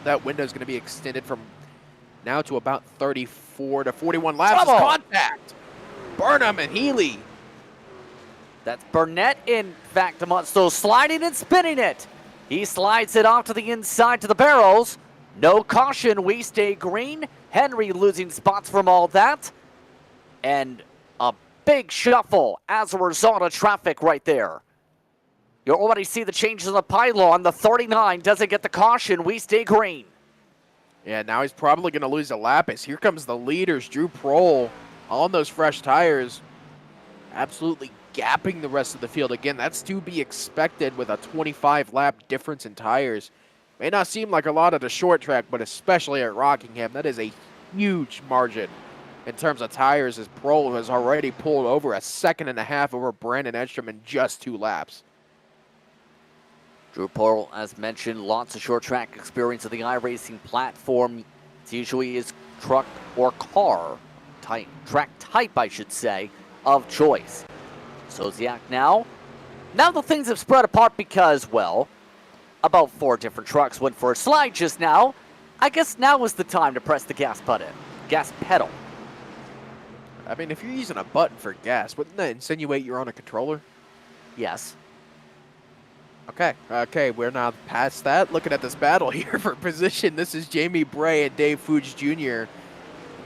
that window is going to be extended from now to about 34 to 41 laps. Contact! Burnham and Healy.
That's Burnett, in fact, amongst those sliding and spinning it. He slides it off to the inside to the barrels. No caution, we stay green. Henry losing spots from all that. And a big shuffle as a result of traffic right there. You already see the changes in the pylon. The 39 doesn't get the caution. We stay green.
Yeah, now he's probably going to lose a lap as here comes the leaders. Drew Prohl on those fresh tires. Absolutely gapping the rest of the field. Again, that's to be expected with a 25-lap difference in tires. May not seem like a lot at a short track, but especially at Rockingham, that is a huge margin in terms of tires, as Prohl has already pulled over a 1.5 seconds over Brandon Edstrom in just 2 laps.
Drew Prohl, as mentioned, lots of short track experience of the iRacing platform. It's usually his truck or car type, track type, I should say, of choice. Soziak now the things have spread apart because, well, about 4 different trucks went for a slide just now. I guess now is the time to press the gas pedal.
I mean, if you're using a button for gas, wouldn't that insinuate you're on a controller?
Yes.
Okay, we're now past that. Looking at this battle here for position, this is Jamie Bray and Dave Fuchs Jr.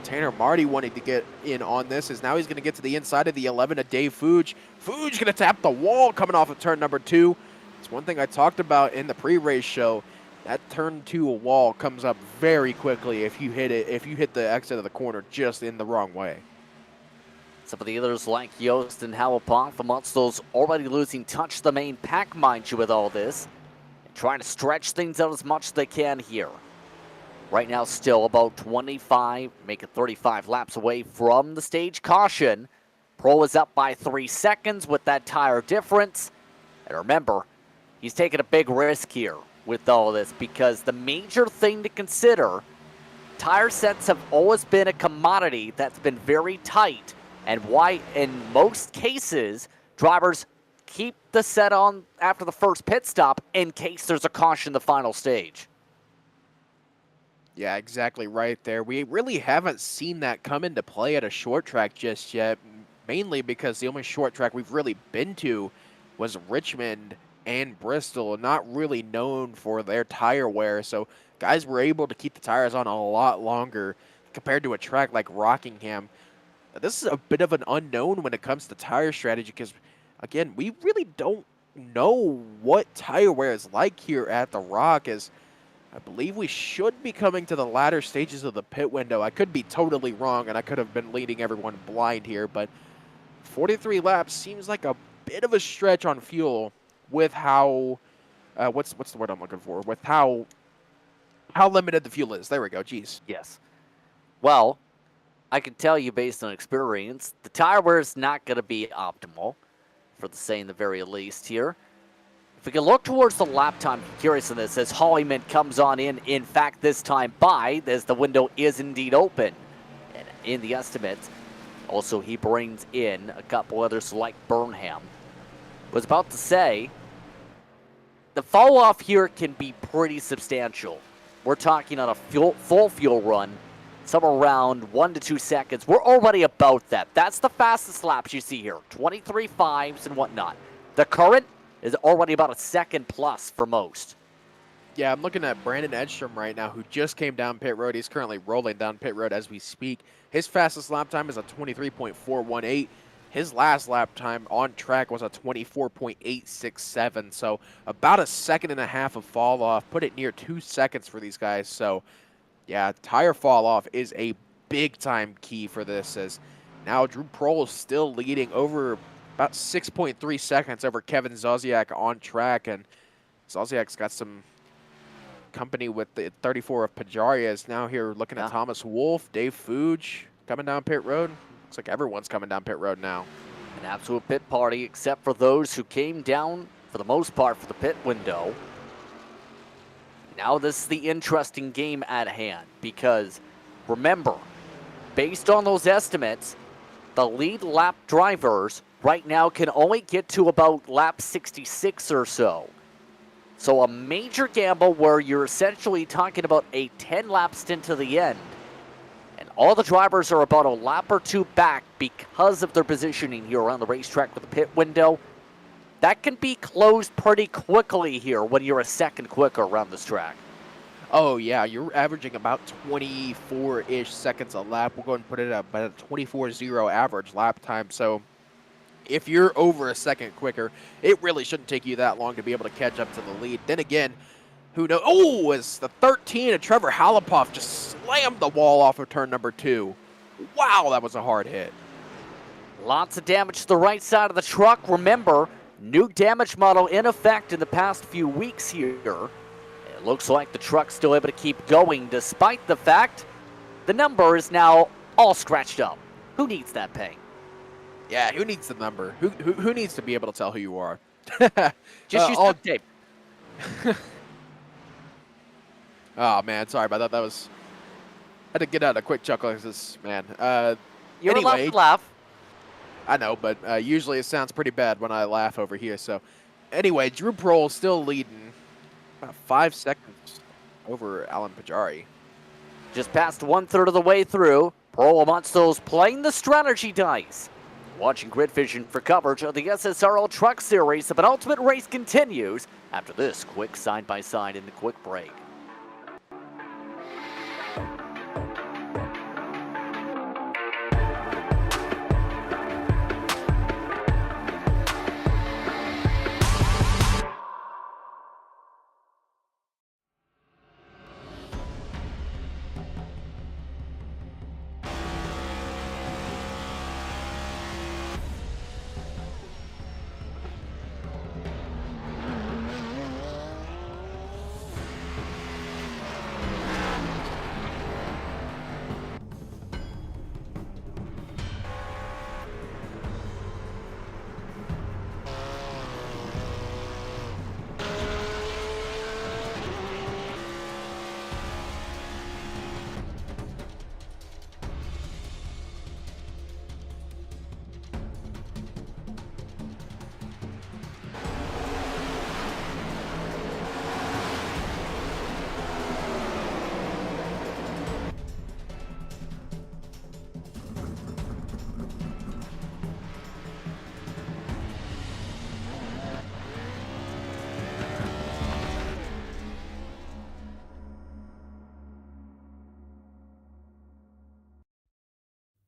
Tanner Marty wanting to get in on this, as now he's going to get to the inside of the 11 of Dave Fuchs. Fuchs going to tap the wall coming off of turn number 2. It's one thing I talked about in the pre-race show. That turn 2 wall comes up very quickly if you hit the exit of the corner just in the wrong way.
Some of the others like Yost and Howapop amongst those already losing touch the main pack, mind you, with all this. And trying to stretch things out as much as they can here. Right now still about 25, make it 35 laps away from the stage caution. Prohl is up by 3 seconds with that tire difference. And remember, he's taking a big risk here with all this, because the major thing to consider, tire sets have always been a commodity that's been very tight. And why, in most cases, drivers keep the set on after the first pit stop in case there's a caution in the final stage.
Yeah, exactly right there. We really haven't seen that come into play at a short track just yet, mainly because the only short track we've really been to was Richmond and Bristol, not really known for their tire wear. So guys were able to keep the tires on a lot longer compared to a track like Rockingham. This is a bit of an unknown when it comes to tire strategy because, again, we really don't know what tire wear is like here at the Rock, as I believe we should be coming to the latter stages of the pit window. I could be totally wrong, and I could have been leading everyone blind here, but 43 laps seems like a bit of a stretch on fuel with how, what's the word I'm looking for? With how how limited the fuel is. There we go. Jeez.
Yes. Well, I can tell you based on experience, the tire wear is not going to be optimal, for the saying the very least here. If we can look towards the lap time, curious on this, as Hollyman comes on in fact, this time by, as the window is indeed open. And in the estimates, also he brings in a couple others like Burnham. Was about to say, the fall off here can be pretty substantial. We're talking on a full fuel run, somewhere around 1 to 2 seconds. We're already about that. That's the fastest laps you see here, 23.5s and whatnot. The current is already about a second plus for most.
Yeah, I'm looking at Brandon Edstrom right now, who just came down pit road. He's currently rolling down pit road as we speak. His fastest lap time is a 23.418. His last lap time on track was a 24.867. So about a second and a half of fall off. Put it near 2 seconds for these guys. So yeah, tire fall off is a big time key for this, as now Drew Prohl is still leading over about 6.3 seconds over Kevin Zosiak on track, and Zosiak's got some company with the 34 of Pajaria. Is now here looking at Thomas Wolfe, Dave Fuge coming down pit road. Looks like everyone's coming down pit road now.
An absolute pit party, except for those who came down, for the most part, for the pit window. Now this is the interesting game at hand, because remember, based on those estimates, the lead lap drivers right now can only get to about lap 66 or so. So a major gamble where you're essentially talking about a 10-lap stint to the end. And all the drivers are about a lap or two back because of their positioning here around the racetrack with the pit window. That can be closed pretty quickly here when you're a second quicker around this track.
Oh, yeah, you're averaging about 24-ish seconds a lap. We'll go and put it at about a 24.0 average lap time. So if you're over a second quicker, it really shouldn't take you that long to be able to catch up to the lead. Then again, who knows? Oh, as the 13 of Trevor Halapoff just slammed the wall off of turn number 2. Wow, that was a hard hit.
Lots of damage to the right side of the truck. Remember, new damage model in effect in the past few weeks here. It looks like the truck's still able to keep going despite the fact the number is now all scratched up. Who needs that pain?
Yeah, who needs the number? Who needs to be able to tell who you are?
Just use duct tape.
Oh, man, sorry about that. That was... I had to get out a quick chuckle like this, man.
You're
anyway,
allowed to laugh.
I know, but usually it sounds pretty bad when I laugh over here. So anyway, Drew Prohl still leading about 5 seconds over Alan Pajari.
Just past 1/3 of the way through. Prohl amongst those playing the strategy dice. Watching Grid Vision for coverage of the SSRL Truck Series. The penultimate race continues after this quick side-by-side in the quick break.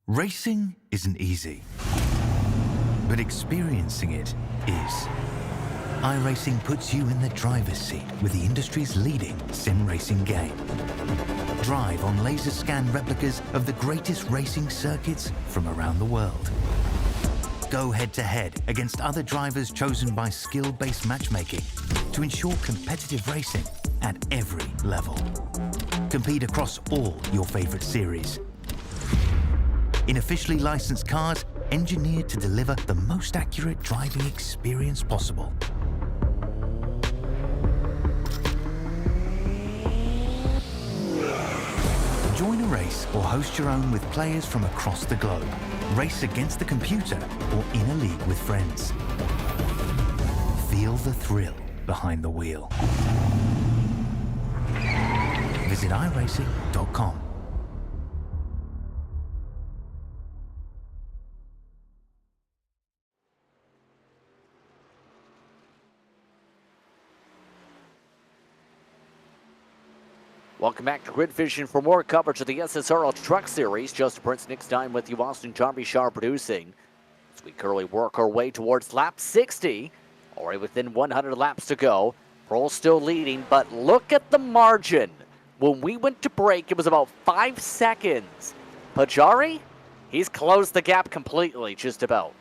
Racing isn't easy, but experiencing it is. iRacing puts you in the driver's seat with the industry's leading sim racing game. Drive on laser scan replicas of the greatest racing circuits from around the world. Go head-to-head against other drivers chosen by skill-based matchmaking to ensure competitive racing at every level. Compete across all your favorite series. In officially licensed cars, engineered to deliver the most accurate driving experience possible. Join a race or host your own with players from across the globe. Race against the computer or in a league with friends. Feel the thrill behind the wheel. Visit iRacing.com.
Welcome back to Grid Vision for more coverage of the SSRL Truck Series. Justin Prince, Nick Stein with you, Austin Jarby producing. As we currently work our way towards lap 60, already within 100 laps to go. Pearl still leading, but look at the margin. When we went to break, it was about 5 seconds. Pajari, he's closed the gap completely, just about.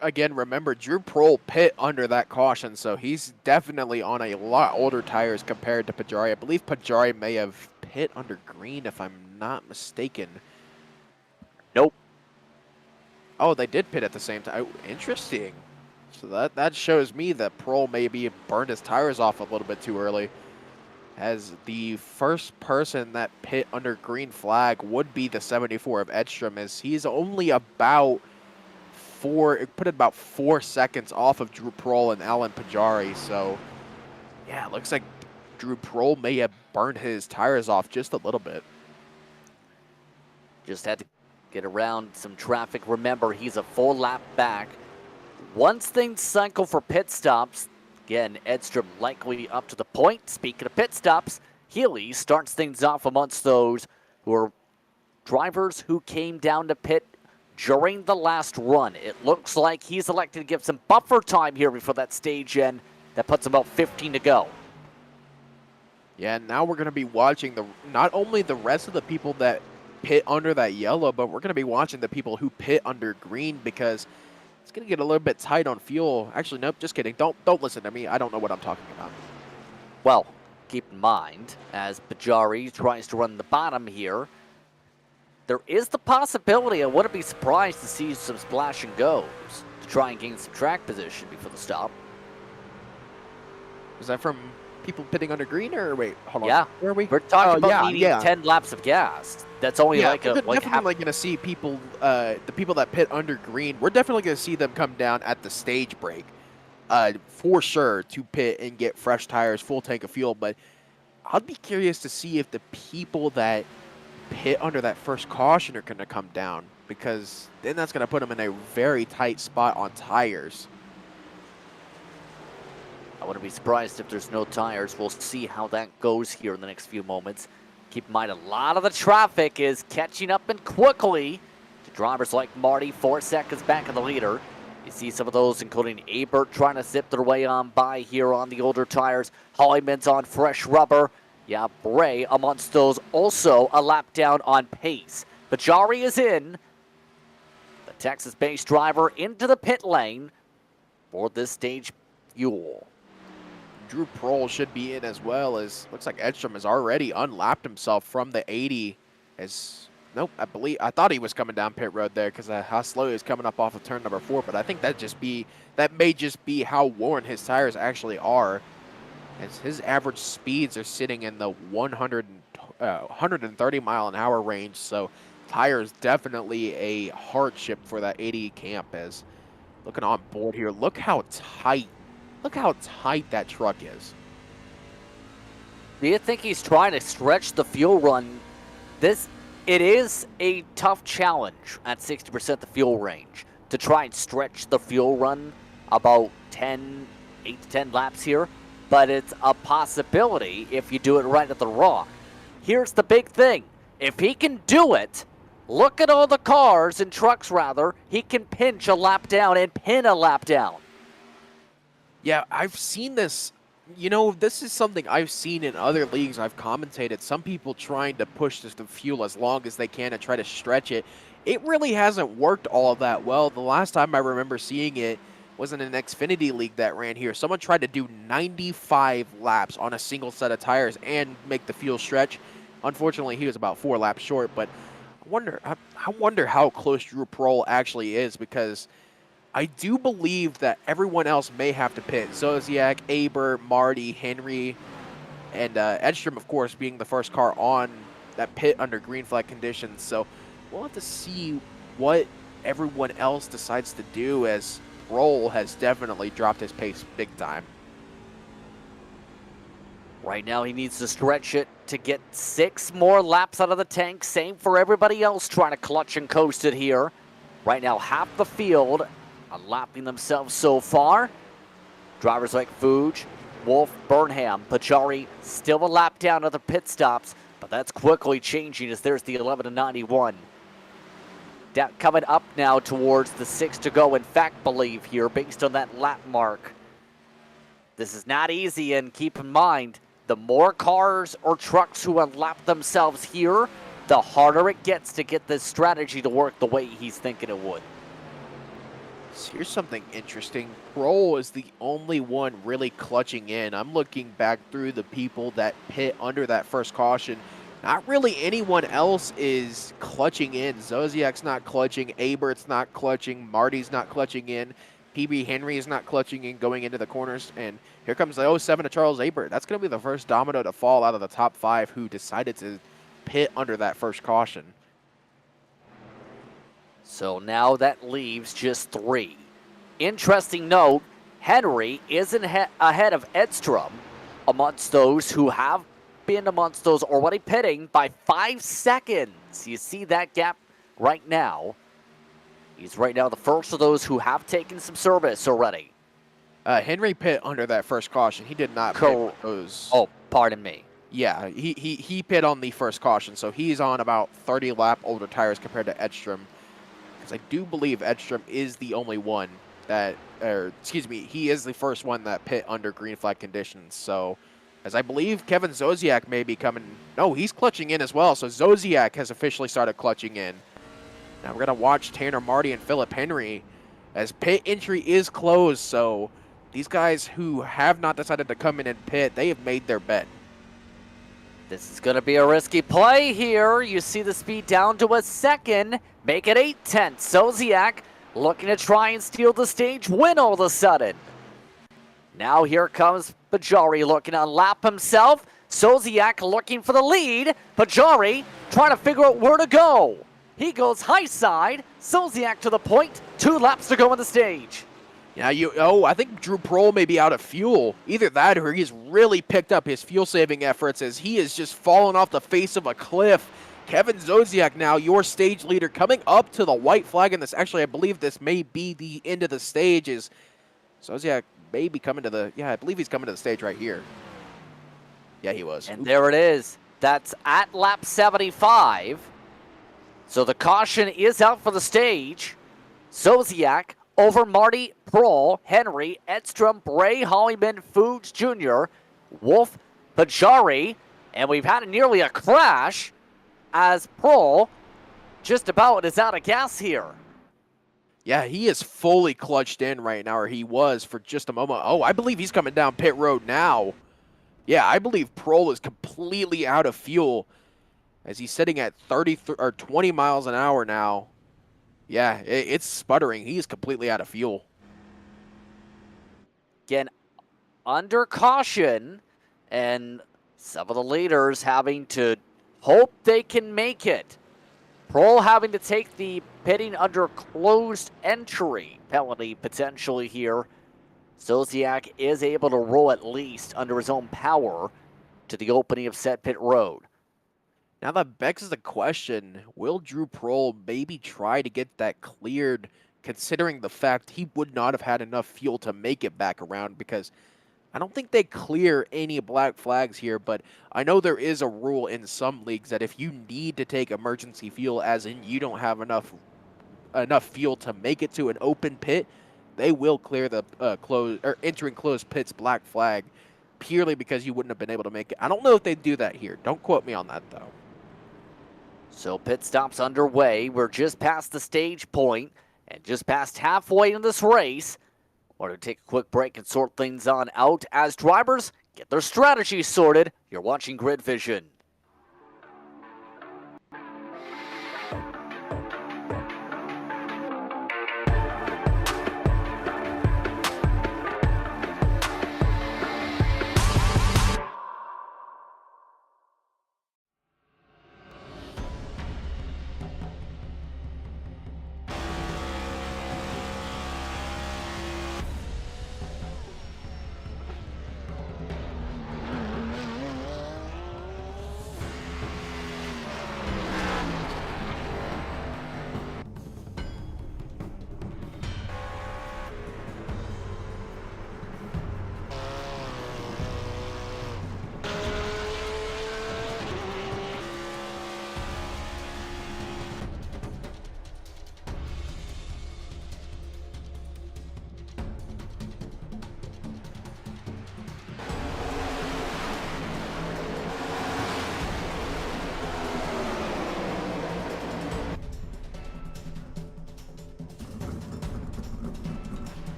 Again, remember, Drew Prohl pit under that caution, so he's definitely on a lot older tires compared to Pajari. I believe Pajari may have pit under green, if I'm not mistaken.
Nope.
Oh, they did pit at the same time. Oh, interesting. So that shows me that Prohl maybe burned his tires off a little bit too early, as the first person that pit under green flag would be the 74 of Edstrom, as he's only about put it about 4 seconds off of Drew Prohl and Alan Pajari. So yeah, it looks like Drew Prohl may have burned his tires off just a little bit.
Just had to get around some traffic. Remember, he's a full lap back. Once things cycle for pit stops, again, Edstrom likely up to the point. Speaking of pit stops, Healy starts things off amongst those who are drivers who came down to pit during the last run. It looks like he's elected to give some buffer time here before that stage end. That puts about 15 to go.
Yeah, now we're going to be watching not only the rest of the people that pit under that yellow, but we're going to be watching the people who pit under green, because it's going to get a little bit tight on fuel. Actually, nope, just kidding. Don't listen to me. I don't know what I'm talking about.
Well, keep in mind, as Pajari tries to run the bottom here, there is the possibility, I wouldn't be surprised to see some splash and goes to try and gain some track position before the stop.
Is that from people pitting under green, or wait, hold on?
Yeah,
where are we?
We're talking about needing 10 laps of gas. That's only
we're
definitely
going to see people, the people that pit under green. We're definitely going to see them come down at the stage break, for sure, to pit and get fresh tires, full tank of fuel. But I'd be curious to see if the people that pit under that first caution are going to come down, because then that's going to put them in a very tight spot on tires.
I wouldn't be surprised if there's no tires. We'll see how that goes here in the next few moments. Keep in mind, a lot of the traffic is catching up and quickly to drivers like Marty, 4 seconds back of the leader. You see some of those, including Abert, trying to zip their way on by here on the older tires. Hollyman's on fresh rubber. Yeah, Bray amongst those, also a lap down on pace. Pajari is in. The Texas-based driver into the pit lane for this stage fuel.
Drew Prohl should be in as well, as looks like Edstrom has already unlapped himself from the 80. Nope, I thought he was coming down pit road there because how slow he was coming up off of turn number 4, but I think that may just be how worn his tires actually are, as his average speeds are sitting in the 130 mile an hour range. So tires definitely a hardship for that 80 camp. As looking on board here, look how tight that truck is.
Do you think he's trying to stretch the fuel run? It is a tough challenge at 60% the fuel range to try and stretch the fuel run about 8 to 10 laps here, but it's a possibility if you do it right at the Rock. Here's the big thing. If he can do it, look at all the cars and trucks rather, he can pinch a lap down and pin a lap down.
Yeah, I've seen this. You know, this is something I've seen in other leagues I've commentated. Some people trying to push the fuel as long as they can and try to stretch it. It really hasn't worked all that well. The last time I remember seeing it was in an Xfinity League that ran here. Someone tried to do 95 laps on a single set of tires and make the fuel stretch. Unfortunately, he was about 4 laps short, but I wonder how close Drew Prohl actually is, because I do believe that everyone else may have to pit. Zodiac, Aber, Marty, Henry, and Edstrom, of course, being the first car on that pit under green flag conditions. So we'll have to see what everyone else decides to do, as Prohl has definitely dropped his pace big time.
Right now, he needs to stretch it to get 6 more laps out of the tank. Same for everybody else trying to clutch and coast it here. Right now, half the field unlapping themselves so far. Drivers like Fuge, Wolf, Burnham, Pajari still a lap down at the pit stops, but that's quickly changing as there's the 11-91. Coming up now towards the 6 to go, in fact, believe here, based on that lap mark. This is not easy, and keep in mind, the more cars or trucks who unlap themselves here, the harder it gets to get this strategy to work the way he's thinking it would.
So here's something interesting. Prohl is the only one really clutching in. I'm looking back through the people that pit under that first caution. Not really anyone else is clutching in. Zodiac's not clutching. Abert's not clutching. Marty's not clutching in. PB Henry is not clutching in going into the corners. And here comes the 07 of Charles Aber. That's going to be the first domino to fall out of the top 5 who decided to pit under that first caution.
So now that leaves just 3. Interesting note, Henry isn't ahead of Edstrom amongst those who have been amongst those already pitting by 5 seconds. You see that gap right now. He's right now the first of those who have taken some service already.
Henry pit under that first caution. He did not pit those.
Oh, pardon me.
Yeah, he pit on the first caution, so he's on about 30 lap older tires compared to Edstrom. Because I do believe Edstrom is the only one that, or excuse me, he is the first one that pit under green flag conditions. So, as I believe Kevin Zodiac may be coming. No, he's clutching in as well. So Zodiac has officially started clutching in. Now we're going to watch Tanner Marty and Philip Henry as pit entry is closed. So these guys who have not decided to come in and pit, they have made their bet.
This is going to be a risky play here. You see the speed down to a second. Make it 8/10. Zodiac looking to try and steal the stage win all of a sudden. Now here comes Pajari looking to unlap himself. Zodiac looking for the lead. Pajari trying to figure out where to go. He goes high side. Zodiac to the point. 2 laps to go on the stage.
Yeah, I think Drew Prohl may be out of fuel. Either that or he's really picked up his fuel-saving efforts as he is just fallen off the face of a cliff. Kevin Zodiac now, your stage leader, coming up to the white flag in this. Actually, I believe this may be the end of the stage. Is Zodiac may be coming to the, I believe he's coming to the stage right here. Yeah, he was.
And there it is. That's at lap 75. So the caution is out for the stage. Zodiac over Marty, Prohl, Henry, Edstrom, Bray, Hollyman, Fuchs Jr., Wolf, Pajari, and we've had nearly a crash as Prohl just about is out of gas here.
Yeah, he is fully clutched in right now, or he was for just a moment. Oh, I believe he's coming down pit road now. Yeah, I believe Prohl is completely out of fuel as he's sitting at 20 miles an hour now. Yeah, it's sputtering. He's completely out of fuel.
Again, under caution, and some of the leaders having to hope they can make it. Prohl having to take the pitting under closed entry penalty potentially here. Zodiac is able to roll at least under his own power to the opening of set pit road.
Now that begs the question, will Drew Prohl maybe try to get that cleared, considering the fact he would not have had enough fuel to make it back around? Because I don't think they clear any black flags here, but I know there is a rule in some leagues that if you need to take emergency fuel, as in you don't have enough fuel to make it to an open pit, they will clear the entering closed pits black flag purely because you wouldn't have been able to make it. I don't know if they do that here. Don't quote me on that, though.
So pit stops underway. We're just past the stage point and just past halfway in this race. We're going to take a quick break and sort things on out as drivers get their strategy sorted. You're watching Grid Vision.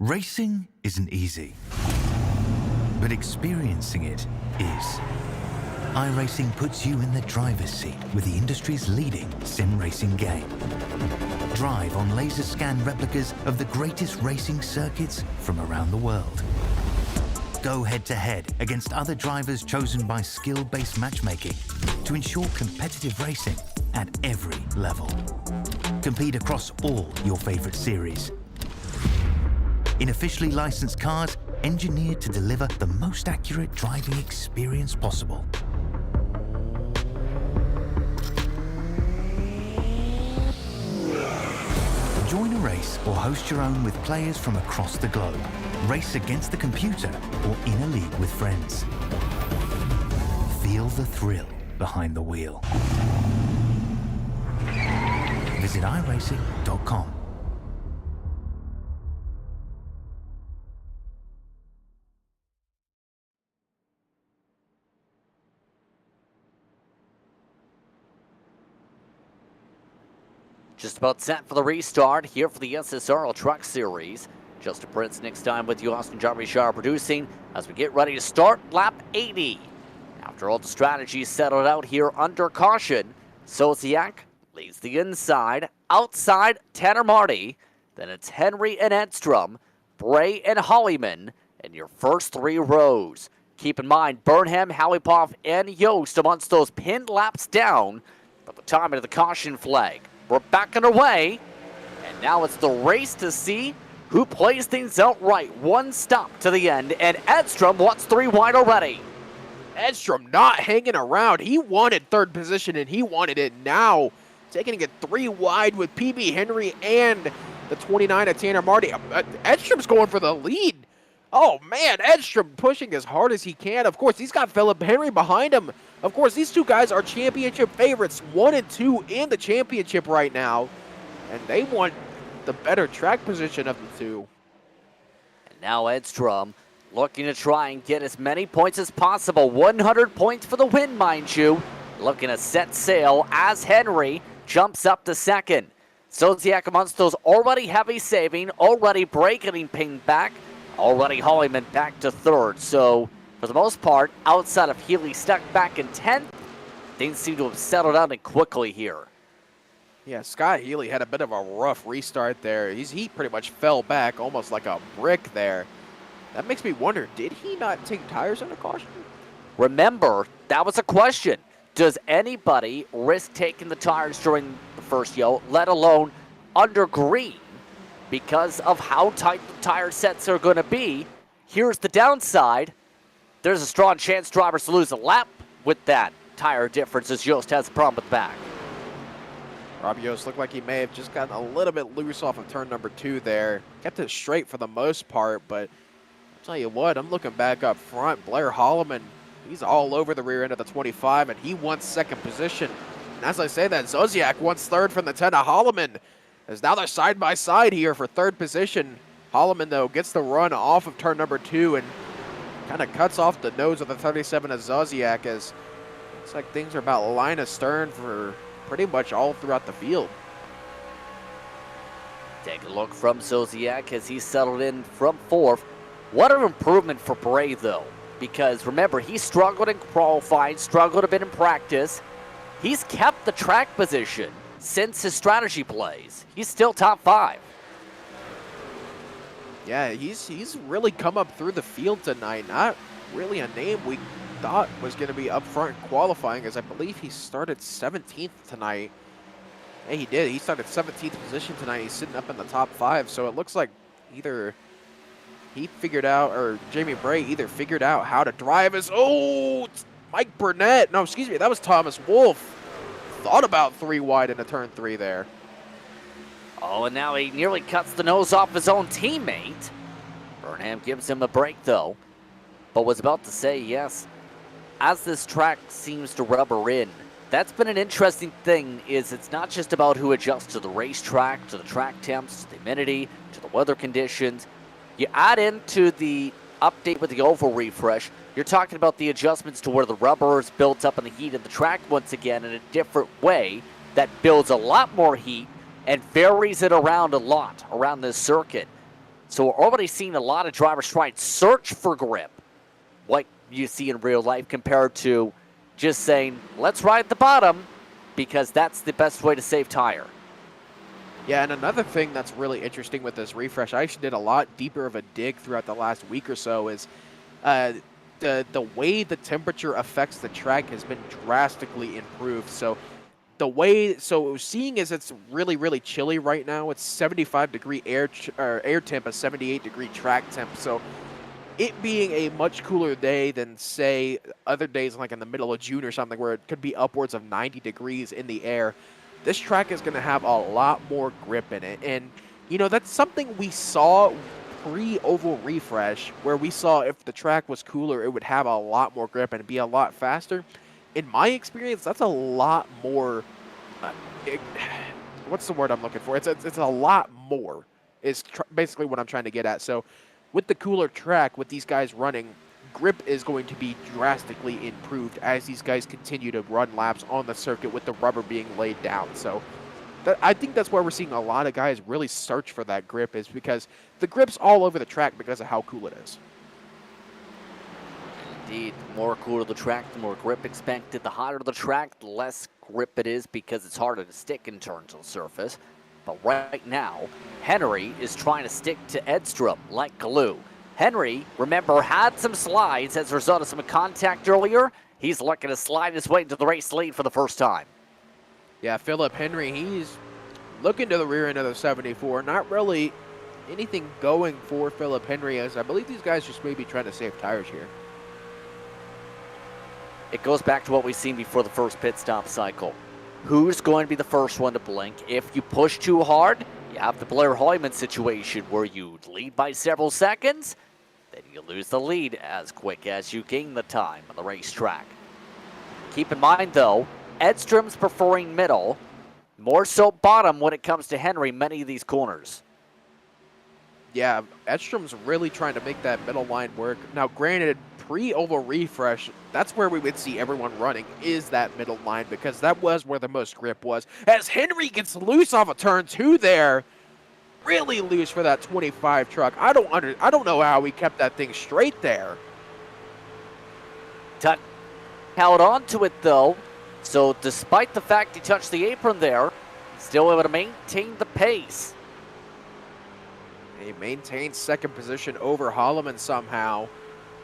Racing isn't easy, but experiencing it is. iRacing puts you in the driver's seat with the industry's leading sim racing game. Drive on laser scan replicas of the greatest racing circuits from around the world. Go head-to-head against other drivers chosen by skill-based matchmaking to ensure competitive racing at every level. Compete across all your favorite series in officially licensed cars engineered to deliver the most accurate driving experience possible. Join a race or host your own with players from across the globe. Race against the computer or in a league with friends. Feel the thrill behind the wheel. Visit iRacing.com.
Just about set for the restart here for the SSRL Truck Series. Justin Prince next time with you, Austin Jarvis producing as we get ready to start lap 80. After all the strategies settled out here under caution, Sosiak leads the inside, outside Tanner Marty, then it's Henry and Edstrom, Bray and Hollyman in your first three rows. Keep in mind, Burnham, Halipov, and Yost amongst those pinned laps down at the time of the caution flag. We're back underway, and now it's the race to see who plays things out right. One stop to the end, and Edstrom wants three wide already.
Edstrom not hanging around. He wanted third position, and he wanted it now. Taking it three wide with PB Henry and the 29 of Tanner Marty. Edstrom's going for the lead. Oh, man, Edstrom pushing as hard as he can. Of course, he's got Philip Henry behind him. Of course, these two guys are championship favorites, 1 and 2 in the championship right now, and they want the better track position of the two.
And now Edstrom looking to try and get as many points as possible. 100 points for the win, mind you. Looking to set sail as Henry jumps up to second. Sosiak amongst those already heavy saving, already Bray getting pinged back, already Hollyman back to third. So, for the most part, outside of Healy stuck back in 10th, things seem to have settled out and quickly here.
Yeah, Scott Healy had a bit of a rough restart there. He pretty much fell back almost like a brick there. That makes me wonder, did he not take tires under caution?
Remember, that was a question. Does anybody risk taking the tires during the first yo, let alone under green, because of how tight the tire sets are going to be? Here's the downside. There's a strong chance drivers lose a lap with that tire difference as Yost has a problem with the back.
Rob Yost looked like he may have just gotten a little bit loose off of turn number 2 there. Kept it straight for the most part, but I'll tell you what, I'm looking back up front. Blair Holloman, he's all over the rear end of the 25, and he wants second position. And as I say that, Sosiak wants third from the 10 of Holloman, as now they're side by side here for third position. Holloman, though, gets the run off of turn number 2, and kind of cuts off the nose of the 37 of Zosiak, as looks like things are about line astern for pretty much all throughout the field.
Take a look from Zosiak as he settled in from 4th. What an improvement for Bray, though, because remember, he struggled in qualifying, struggled a bit in practice. He's kept the track position since his strategy plays. He's still top 5.
Yeah, he's really come up through the field tonight. Not really a name we thought was going to be up front in qualifying, as I believe he started 17th tonight. Yeah, he did. He started 17th position tonight. He's sitting up in the top 5, so it looks like either he figured out, or Jamie Bray either figured out how to drive as, oh, it's Mike Burnett. No, excuse me, that was Thomas Wolfe. Thought about 3 wide in a turn 3 there.
Oh, and now he nearly cuts the nose off his own teammate. Burnham gives him a break, though. But was about to say, yes, as this track seems to rubber in, that's been an interesting thing, is it's not just about who adjusts to the racetrack, to the track temps, to the humidity, to the weather conditions. You add into the update with the oval refresh, you're talking about the adjustments to where the rubber is built up in the heat of the track once again in a different way that builds a lot more heat and varies it around a lot around this circuit. So we're already seeing a lot of drivers try and search for grip, like you see in real life, compared to just saying, let's ride the bottom, because that's the best way to save tire.
Yeah, and another thing that's really interesting with this refresh, I actually did a lot deeper of a dig throughout the last week or so, is the way the temperature affects the track has been drastically improved. So seeing as it's really, really chilly right now, it's 75 degree air temp, a 78 degree track temp. So it being a much cooler day than, say, other days like in the middle of June or something where it could be upwards of 90 degrees in the air, this track is going to have a lot more grip in it. And, you know, that's something we saw pre-oval refresh, where we saw if the track was cooler, it would have a lot more grip and be a lot faster. In my experience, that's a lot more, what's the word I'm looking for? It's a lot more is basically what I'm trying to get at. So with the cooler track, with these guys running, grip is going to be drastically improved as these guys continue to run laps on the circuit with the rubber being laid down. So I think that's why we're seeing a lot of guys really search for that grip, is because the grip's all over the track because of how cool it is.
Indeed, the more cooler the track, the more grip expected. The hotter the track, the less grip it is because it's harder to stick and turn to the surface. But right now, Henry is trying to stick to Edstrom like glue. Henry, remember, had some slides as a result of some contact earlier. He's looking to slide his way into the race lead for the first time.
Yeah, Philip Henry, he's looking to the rear end of the 74. Not really anything going for Philip Henry, as I believe these guys just may be trying to save tires here.
It goes back to what we've seen before the first pit stop cycle. Who's going to be the first one to blink? If you push too hard, you have the Blair Hoyman situation where you lead by several seconds, then you lose the lead as quick as you gain the time on the racetrack. Keep in mind, though, Edstrom's preferring middle, more so bottom when it comes to Henry, many of these corners.
Yeah, Edstrom's really trying to make that middle line work. Now, granted, pre-oval refresh, that's where we would see everyone running, is that middle line, because that was where the most grip was. As Henry gets loose off of turn 2 there, really loose for that 25 truck. I don't know how he kept that thing straight there.
Tut held on to it, though, so despite the fact he touched the apron there, still able to maintain the pace.
He maintains second position over Holloman somehow,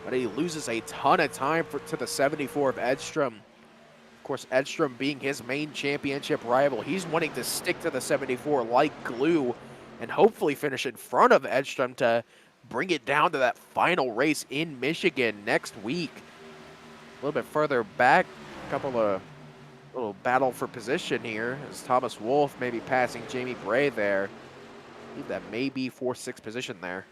but he loses a ton of time to the 74 of Edstrom. Of course, Edstrom being his main championship rival, he's wanting to stick to the 74 like glue and hopefully finish in front of Edstrom to bring it down to that final race in Michigan next week. A little bit further back, a couple of little battle for position here as Thomas Wolfe maybe passing Jamie Bray there. I believe that may be 4th-6th position there.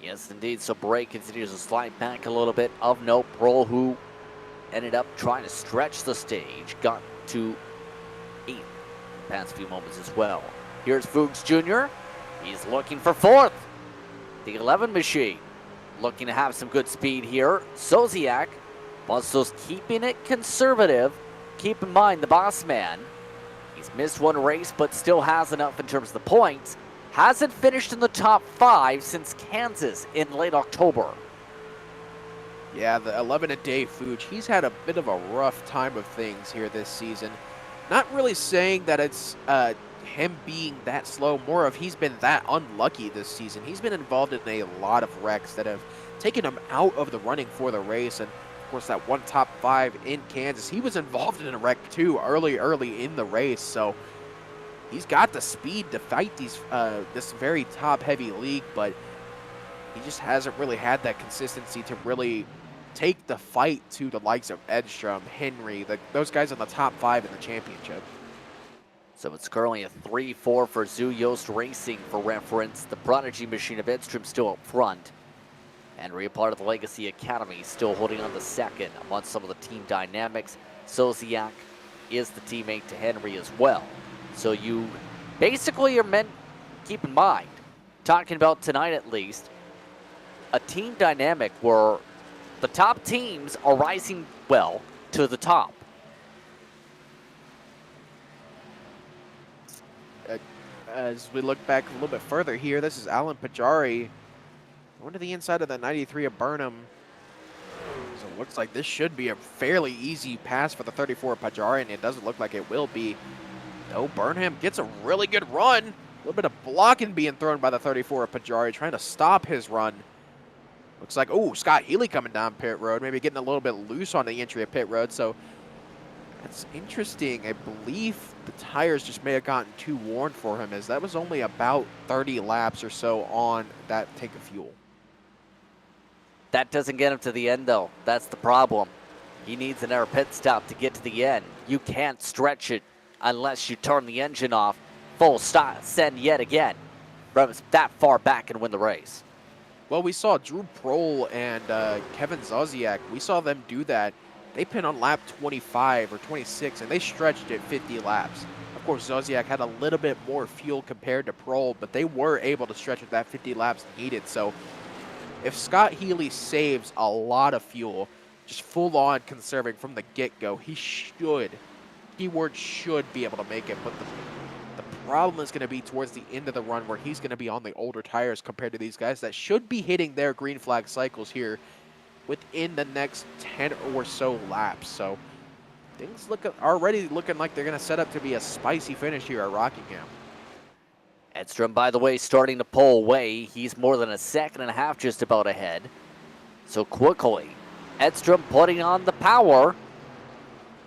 Yes, indeed. So Bray continues to slide back a little bit. Of note, Prohl, who ended up trying to stretch the stage, got to 8th the past few moments as well. Here's Fuchs Jr. He's looking for 4th. The 11 machine looking to have some good speed here. Soziak, Bustos keeping it conservative. Keep in mind the boss man, he's missed one race but still has enough in terms of the points. Hasn't finished in the top 5 since Kansas in late October.
Yeah, the 11-a-day Fuge, he's had a bit of a rough time of things here this season. Not really saying that it's him being that slow, more of he's been that unlucky this season. He's been involved in a lot of wrecks that have taken him out of the running for the race, and of course that one top 5 in Kansas, he was involved in a wreck too early in the race, so he's got the speed to fight these this very top heavy league, but he just hasn't really had that consistency to really take the fight to the likes of Edstrom, Henry, those guys in the top 5 in the championship.
So it's currently a 3-4 for Zoo Yost Racing for reference. The prodigy machine of Edstrom still up front. Henry, a part of the Legacy Academy, still holding on the second amongst some of the team dynamics. Soziak is the teammate to Henry as well. So you basically are meant, keep in mind, talking about tonight at least, a team dynamic where the top teams are rising, well, to the top.
As we look back a little bit further here, this is Alan Pajari going to the inside of the 93 of Burnham. So it looks like this should be a fairly easy pass for the 34 of Pajari, and it doesn't look like it will be. No, Burnham gets a really good run. A little bit of blocking being thrown by the 34 of Pajari, trying to stop his run. Looks like, oh, Scott Healy coming down pit road, maybe getting a little bit loose on the entry of pit road. So that's interesting. I believe the tires just may have gotten too worn for him, as that was only about 30 laps or so on that tank of fuel.
That doesn't get him to the end, though. That's the problem. He needs an air pit stop to get to the end. You can't stretch it unless you turn the engine off, full stop, send yet again, from that far back and win the race.
Well, we saw Drew Prohl and Kevin Zoziak. We saw them do that. They pin on lap 25 or 26, and they stretched it 50 laps. Of course, Zoziak had a little bit more fuel compared to Prohl, but they were able to stretch it that 50 laps needed. So if Scott Healy saves a lot of fuel, just full-on conserving from the get-go, he should, keyword should, be able to make it. But the problem is going to be towards the end of the run, where he's going to be on the older tires compared to these guys that should be hitting their green flag cycles here within the next 10 or so laps. So things already looking like they're going to set up to be a spicy finish here at Rockingham.
Edstrom, by the way, starting to pull away. He's more than a second and a half just about ahead. So quickly, Edstrom putting on the power.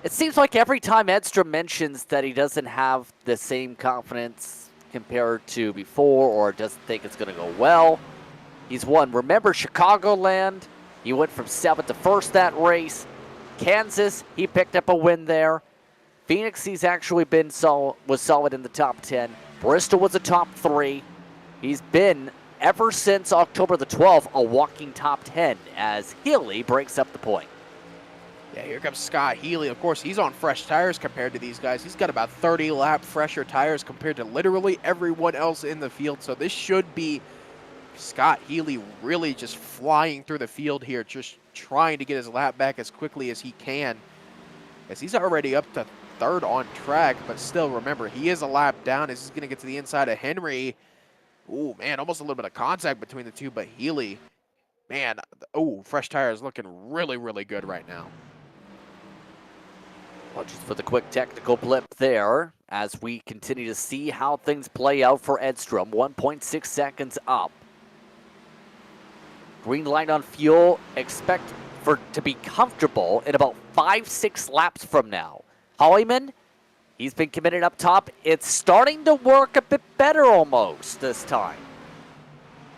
It seems like every time Edstrom mentions that he doesn't have the same confidence compared to before, or doesn't think it's going to go well, he's won. Remember Chicagoland? He went from 7th to 1st that race. Kansas, he picked up a win there. Phoenix, he's actually been was solid in the top 10. Bristol was a top 3. He's been, ever since October the 12th, a walking top 10 as Healy breaks up the point.
Yeah, here comes Scott Healy. Of course, he's on fresh tires compared to these guys. He's got about 30 lap fresher tires compared to literally everyone else in the field. So this should be Scott Healy really just flying through the field here, just trying to get his lap back as quickly as he can, as he's already up to 3rd on track. But still, remember, he is a lap down as he's going to get to the inside of Henry. Ooh, man, almost a little bit of contact between the two, but Healy, man, oh, fresh tires looking really, really good right now.
Well, just for the quick technical blip there, as we continue to see how things play out for Edstrom. 1.6 seconds up. Green light on fuel. Expect to be comfortable in about 5-6 laps from now. Hollyman, he's been committed up top. It's starting to work a bit better almost this time.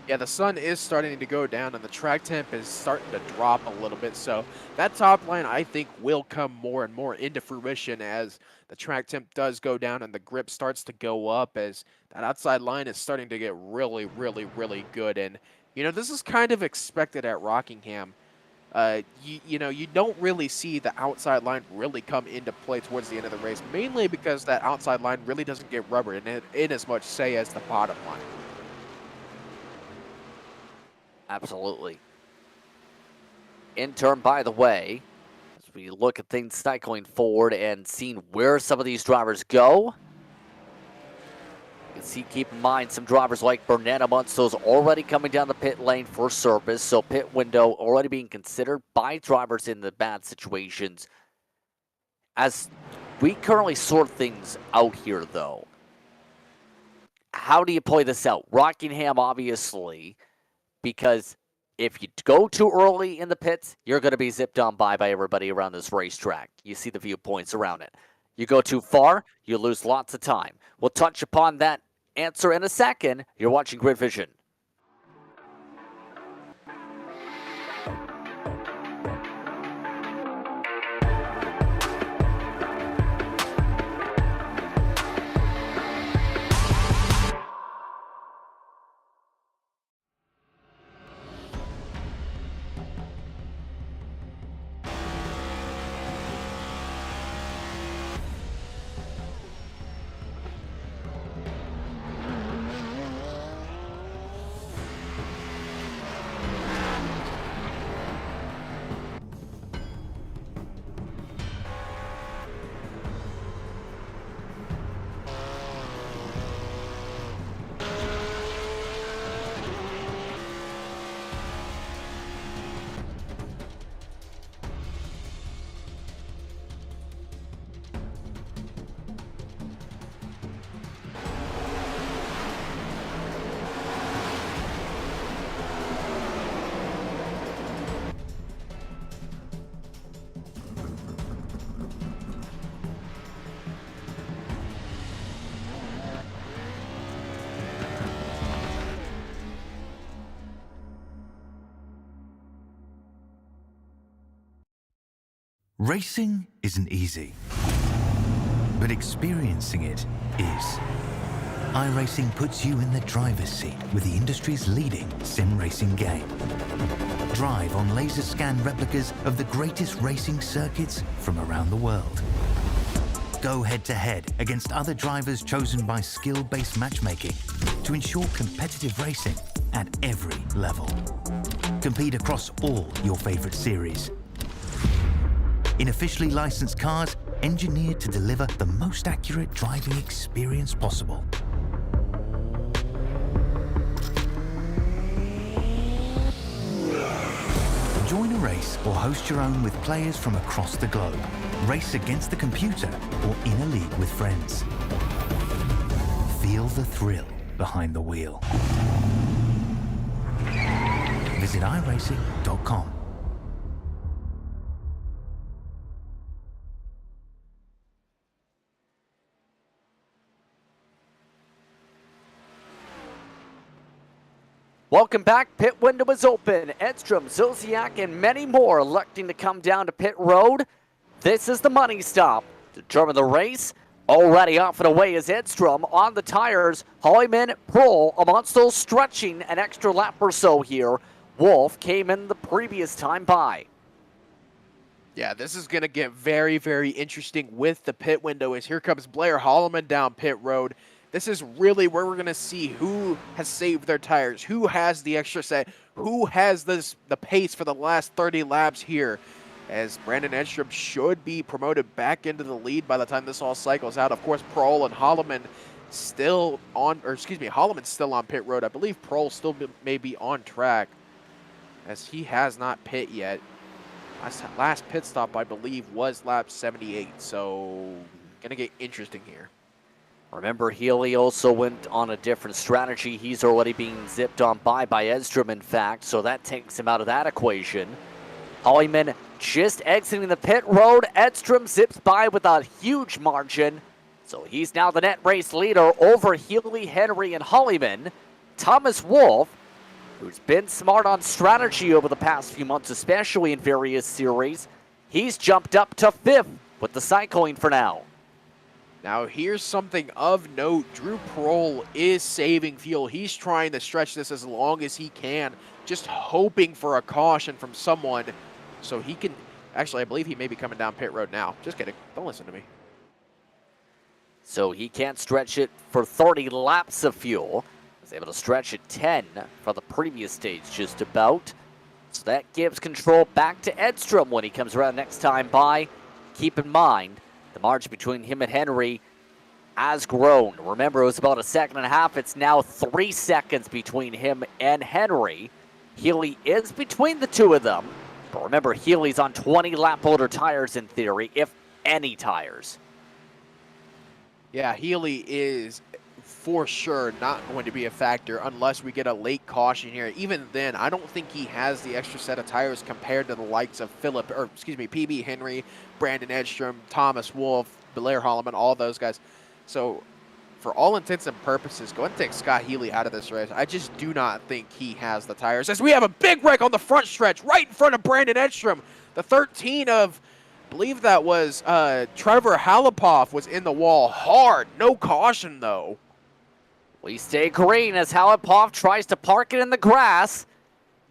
Yeah, the sun is starting to go down, and the track temp is starting to drop a little bit. So that top line, I think, will come more and more into fruition as the track temp does go down and the grip starts to go up, as that outside line is starting to get really, really, really good. And, you know, this is kind of expected at Rockingham. You know, you don't really see the outside line really come into play towards the end of the race, mainly because that outside line really doesn't get rubber in as much say as the bottom line.
Absolutely. in turn, by the way, as we look at things cycling forward and seeing where some of these drivers go. You can see, keep in mind, some drivers like Burnett amongst those already coming down the pit lane for service. So pit window already being considered by drivers in the bad situations. As we currently sort things out here, though, how do you play this out? Rockingham, obviously, because if you go too early in the pits, you're going to be zipped on by everybody around this racetrack. You see the viewpoints around it. You go too far, you lose lots of time. We'll touch upon that answer in a second. You're watching Grid Vision.
Racing isn't easy, but experiencing it is. iRacing puts you in the driver's seat with the industry's leading sim racing game. Drive on laser scan replicas of the greatest racing circuits from around the world. Go head-to-head against other drivers chosen by skill-based matchmaking to ensure competitive racing at every level. Compete across all your favorite series. In officially licensed cars, engineered to deliver the most accurate driving experience possible. Join a race or host your own with players from across the globe. Race against the computer or in a league with friends. Feel the thrill behind the wheel. Visit iRacing.com.
Welcome back. Pit window is open. Edstrom, Zosiak, and many more electing to come down to pit road. This is the money stop to determine the race. Already off and away is Edstrom on the tires. Hollyman, Prohl amongst those stretching an extra lap or so here. Wolf came in the previous time by.
Yeah, this is going to get very, very interesting with the pit window as here comes Blair Holloman down pit road. This is really where we're going to see who has saved their tires, who has the extra set, who has the pace for the last 30 laps here, as Brandon Edstrom should be promoted back into the lead by the time this all cycles out. Of course, Prohl and Holloman still on, or excuse me, Holloman's still on pit road. I believe Prohl still may be on track, as he has not pit yet. Last pit stop, I believe, was lap 78, so going to get interesting here.
Remember, Healy also went on a different strategy. He's already being zipped on by Edstrom, in fact, so that takes him out of that equation. Hollyman just exiting the pit road. Edstrom zips by with a huge margin, so he's now the net race leader over Healy, Henry, and Hollyman. Thomas Wolf, who's been smart on strategy over the past few months, especially in various series, he's jumped up to 5th with the cycling for now.
Now, here's something of note. Drew Prohl is saving fuel. He's trying to stretch this as long as he can, just hoping for a caution from someone so he can... Actually, I believe he may be coming down pit road now. Just kidding. Don't listen to me.
So he can't stretch it for 30 laps of fuel. He's able to stretch it 10 for the previous stage, just about. So that gives control back to Edstrom when he comes around next time by. Keep in mind, the margin between him and Henry has grown. Remember, it was about 1.5 seconds. It's now 3 seconds between him and Henry. Healy is between the two of them. But remember, Healy's on 20 lap older tires in theory, if any tires.
Yeah, Healy is for sure not going to be a factor unless we get a late caution here. Even then, I don't think he has the extra set of tires compared to the likes of PB Henry, Brandon Edstrom, Thomas Wolfe, Blair Holloman, all those guys. So for all intents and purposes, go ahead and take Scott Healy out of this race. I just do not think he has the tires. As we have a big wreck on the front stretch right in front of Brandon Edstrom. The 13 of, I believe that was Trevor Halapoff was in the wall hard. No caution, though.
We stay green as Halapoff tries to park it in the grass.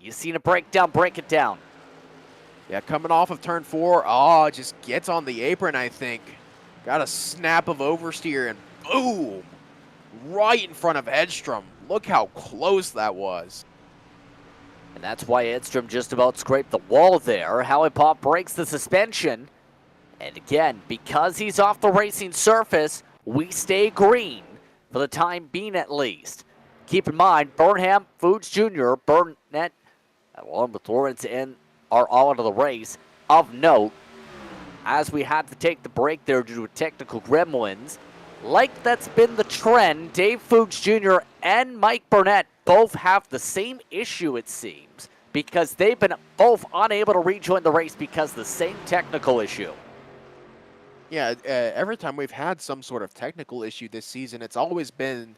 You seen a breakdown, break it down.
Yeah, coming off of turn 4. Oh, just gets on the apron, I think. Got a snap of oversteer and boom! Right in front of Edstrom. Look how close that was.
And that's why Edstrom just about scraped the wall there. Halapoff breaks the suspension. And again, because he's off the racing surface, we stay green. For the time being, at least. Keep in mind, Burnham, Foods Jr., Burnett, along with Lawrence, and are all out of the race. Of note, as we had to take the break there due to technical gremlins, like that's been the trend, Dave Foods Jr. and Mike Burnett both have the same issue, it seems, because they've been both unable to rejoin the race because of the same technical issue.
Yeah, every time we've had some sort of technical issue this season, it's always been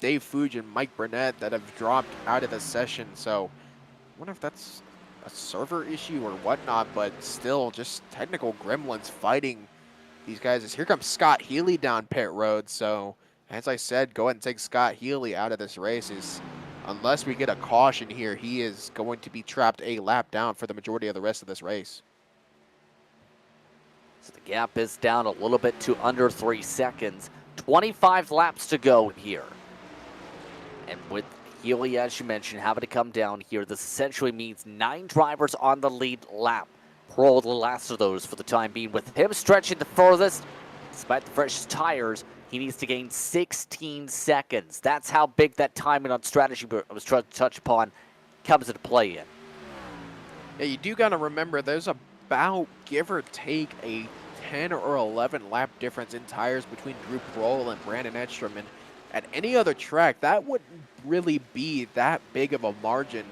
Dave Fuge and Mike Burnett that have dropped out of the session. So I wonder if that's a server issue or whatnot, but still just technical gremlins fighting these guys. As here comes Scott Healy down pit road. So as I said, go ahead and take Scott Healy out of this race. Unless we get a caution here, he is going to be trapped a lap down for the majority of the rest of this race.
So the gap is down a little bit to under 3 seconds. 25 laps to go here. And with Healy, as you mentioned, having to come down here, this essentially means 9 drivers on the lead lap. Pro the last of those for the time being. With him stretching the furthest, despite the freshest tires, he needs to gain 16 seconds. That's how big that timing on strategy I was trying to touch upon comes into play in.
Yeah, you do got to remember there's about, give or take, a 10 or 11 lap difference in tires between Drew Prohl and Brandon Edstrom. And at any other track, that wouldn't really be that big of a margin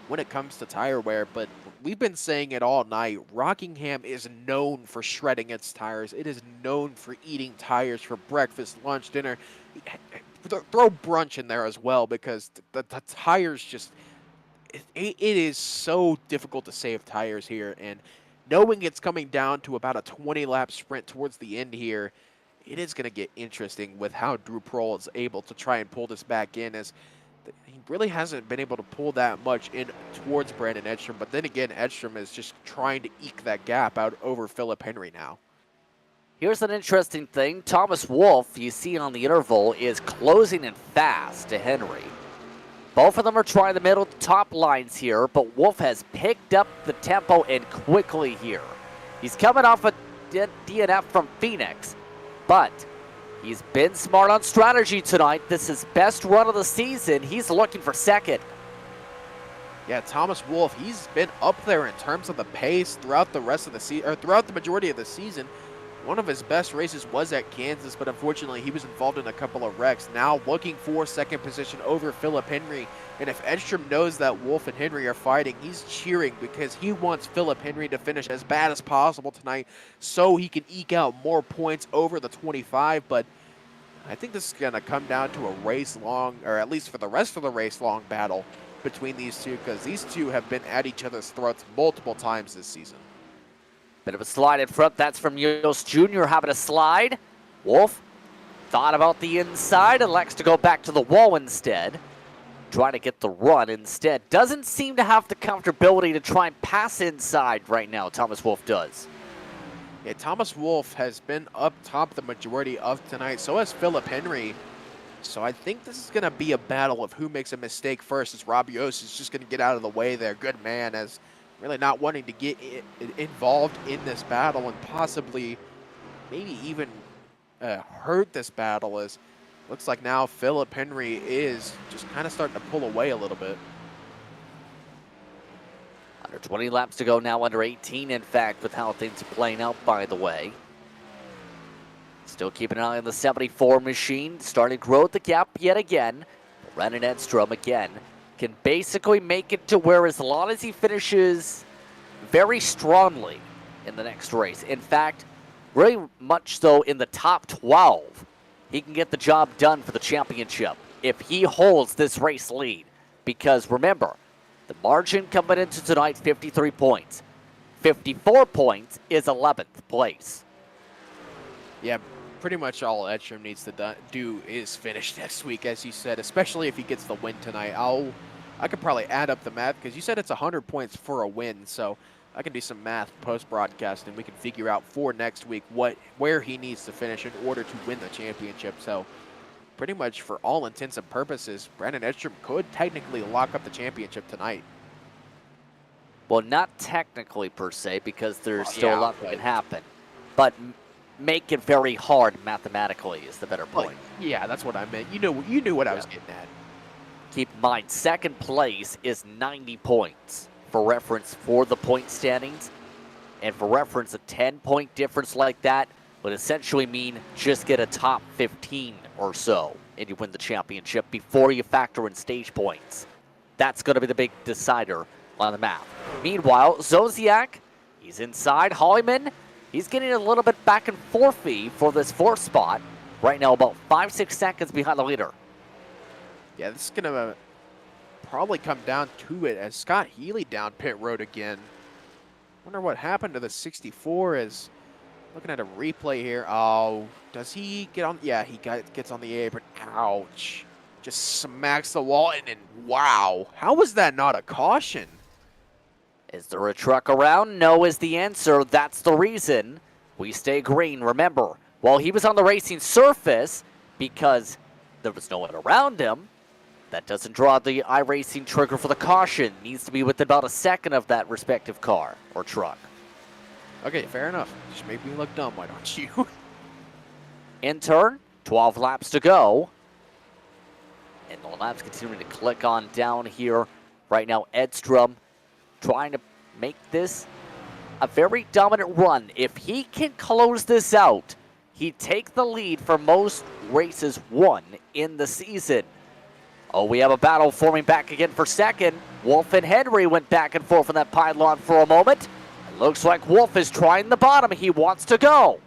when it comes to tire wear. But we've been saying it all night. Rockingham is known for shredding its tires. It is known for eating tires for breakfast, lunch, dinner. Throw brunch in there as well, because the tires just, it is so difficult to save tires here. And knowing it's coming down to about a 20-lap sprint towards the end here, it is going to get interesting with how Drew Prohl is able to try and pull this back in, as he really hasn't been able to pull that much in towards Brandon Edstrom. But then again, Edstrom is just trying to eke that gap out over Philip Henry now.
Here's an interesting thing. Thomas Wolfe, you see on the interval, is closing in fast to Henry. Both of them are trying the middle top lines here, but Wolfe has picked up the tempo and quickly here. He's coming off a DNF from Phoenix, but he's been smart on strategy tonight. This is best run of the season. He's looking for second.
Yeah, Thomas Wolfe, he's been up there in terms of the pace throughout the rest of the season, or throughout the majority of the season. One of his best races was at Kansas, but unfortunately he was involved in a couple of wrecks. Now looking for second position over Philip Henry. And if Edstrom knows that Wolfe and Henry are fighting, he's cheering because he wants Philip Henry to finish as bad as possible tonight so he can eke out more points over the 25. But I think this is going to come down to a race-long, or at least for the rest of the race-long battle between these two, because these two have been at each other's throats multiple times this season.
Bit of a slide in front. That's from Yost Jr. having a slide. Wolfe thought about the inside, elects to go back to the wall instead. Trying to get the run instead. Doesn't seem to have the comfortability to try and pass inside right now, Thomas Wolfe does.
Yeah, Thomas Wolfe has been up top the majority of tonight. So has Philip Henry. So I think this is going to be a battle of who makes a mistake first, as Rabios is just going to get out of the way there. Good man, as really not wanting to get involved in this battle and possibly maybe even hurt this battle, as looks like now Philip Henry is just kind of starting to pull away a little bit.
Under 20 laps to go now, under 18, in fact, with how things are playing out, by the way. Still keeping an eye on the 74 machine, starting to grow the gap yet again. Brennan Edstrom, again, can basically make it to where, as long as he finishes very strongly in the next race, in fact, really much so in the top 12, he can get the job done for the championship if he holds this race lead. Because remember, the margin coming into tonight, 53 points. 54 points is 11th place.
Yeah, pretty much all Edstrom needs to do is finish next week, as you said, especially if he gets the win tonight. I could probably add up the math, because you said it's 100 points for a win, so I can do some math post-broadcast, and we can figure out for next week where he needs to finish in order to win the championship. So pretty much for all intents and purposes, Brandon Edstrom could technically lock up the championship tonight.
Well, not technically per se, because there's still a lot that can happen. But make it very hard mathematically is the better point.
Yeah, that's what I meant. You knew what I was getting at.
Keep in mind, second place is 90 points for reference for the point standings. And for reference, a 10-point difference like that would essentially mean just get a top 15 or so and you win the championship before you factor in stage points. That's going to be the big decider on the map. Meanwhile, Zodiac, he's inside. Hollyman, he's getting a little bit back and forthy for this fourth spot. Right now, about 5-6 seconds behind the leader.
Yeah, this is going to probably come down to it as Scott Healy down pit road again. Wonder what happened to the 64 is looking at a replay here. Oh, does he get on? Yeah, he gets on the apron. Ouch. Just smacks the wall and then, wow. How was that not a caution?
Is there a truck around? No is the answer. That's the reason we stay green. Remember, while he was on the racing surface, because there was no one around him, that doesn't draw the iRacing trigger for the caution. Needs to be within about a second of that respective car or truck.
Okay, fair enough. Just make me look dumb, why don't you?
In turn, 12 laps to go. And the laps continuing to click on down here. Right now, Edstrom trying to make this a very dominant run. If he can close this out, he'd take the lead for most races won in the season. Oh, we have a battle forming back again for second. Wolf and Henry went back and forth on that pylon for a moment. It looks like Wolf is trying the bottom. He wants to go.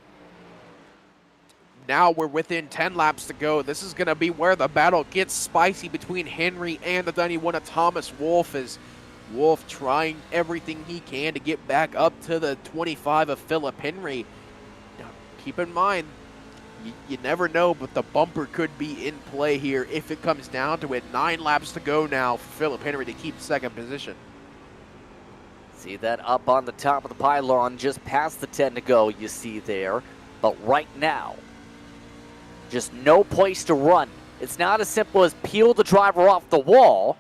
Now we're within 10 laps to go. This is going to be where the battle gets spicy between Henry and the 91 of Thomas Wolf, as Wolf trying everything he can to get back up to the 25 of Philip Henry. Now, keep in mind, you never know, but the bumper could be in play here if it comes down to it. 9 laps to go now for Philip Henry to keep second position.
See that up on the top of the pylon, just past the 10 to go, you see there. But right now, just no place to run. It's not as simple as peel the driver off the wall.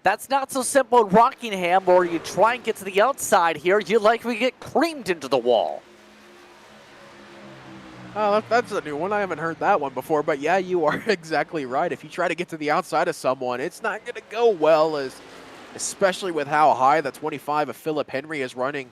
That's not so simple in Rockingham, where you try and get to the outside here, you likely get creamed into the wall.
Oh, that's a new one. I haven't heard that one before, but yeah, you are exactly right. If you try to get to the outside of someone, it's not going to go well, especially with how high the 25 of Philip Henry is running.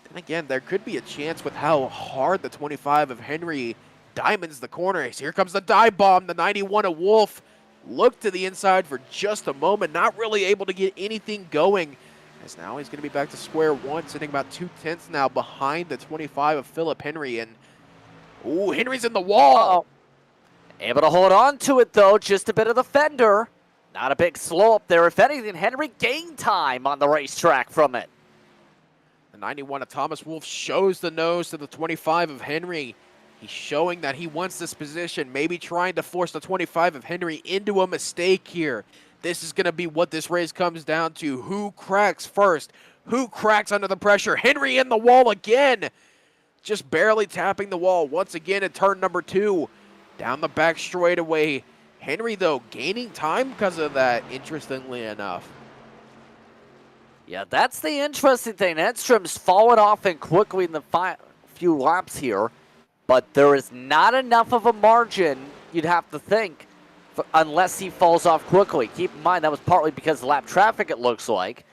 And again, there could be a chance with how hard the 25 of Henry diamonds the corner. Here comes the dive bomb. The 91 of Wolf looked to the inside for just a moment, not really able to get anything going, as now he's going to be back to square one, sitting about 2/10 now behind the 25 of Philip Henry. And ooh, Henry's in the wall.
Able to hold on to it, though. Just a bit of the fender. Not a big slow up there. If anything, Henry gained time on the racetrack from it.
The 91 of Thomas Wolf shows the nose to the 25 of Henry. He's showing that he wants this position, maybe trying to force the 25 of Henry into a mistake here. This is going to be what this race comes down to. Who cracks first? Who cracks under the pressure? Henry in the wall again. Just barely tapping the wall once again at turn number 2. Down the back straightaway. Henry, though, gaining time because of that, interestingly enough.
Yeah, that's the interesting thing. Edstrom's fallen off and quickly in the few laps here, but there is not enough of a margin, you'd have to think, unless he falls off quickly. Keep in mind, that was partly because of lap traffic, it looks like,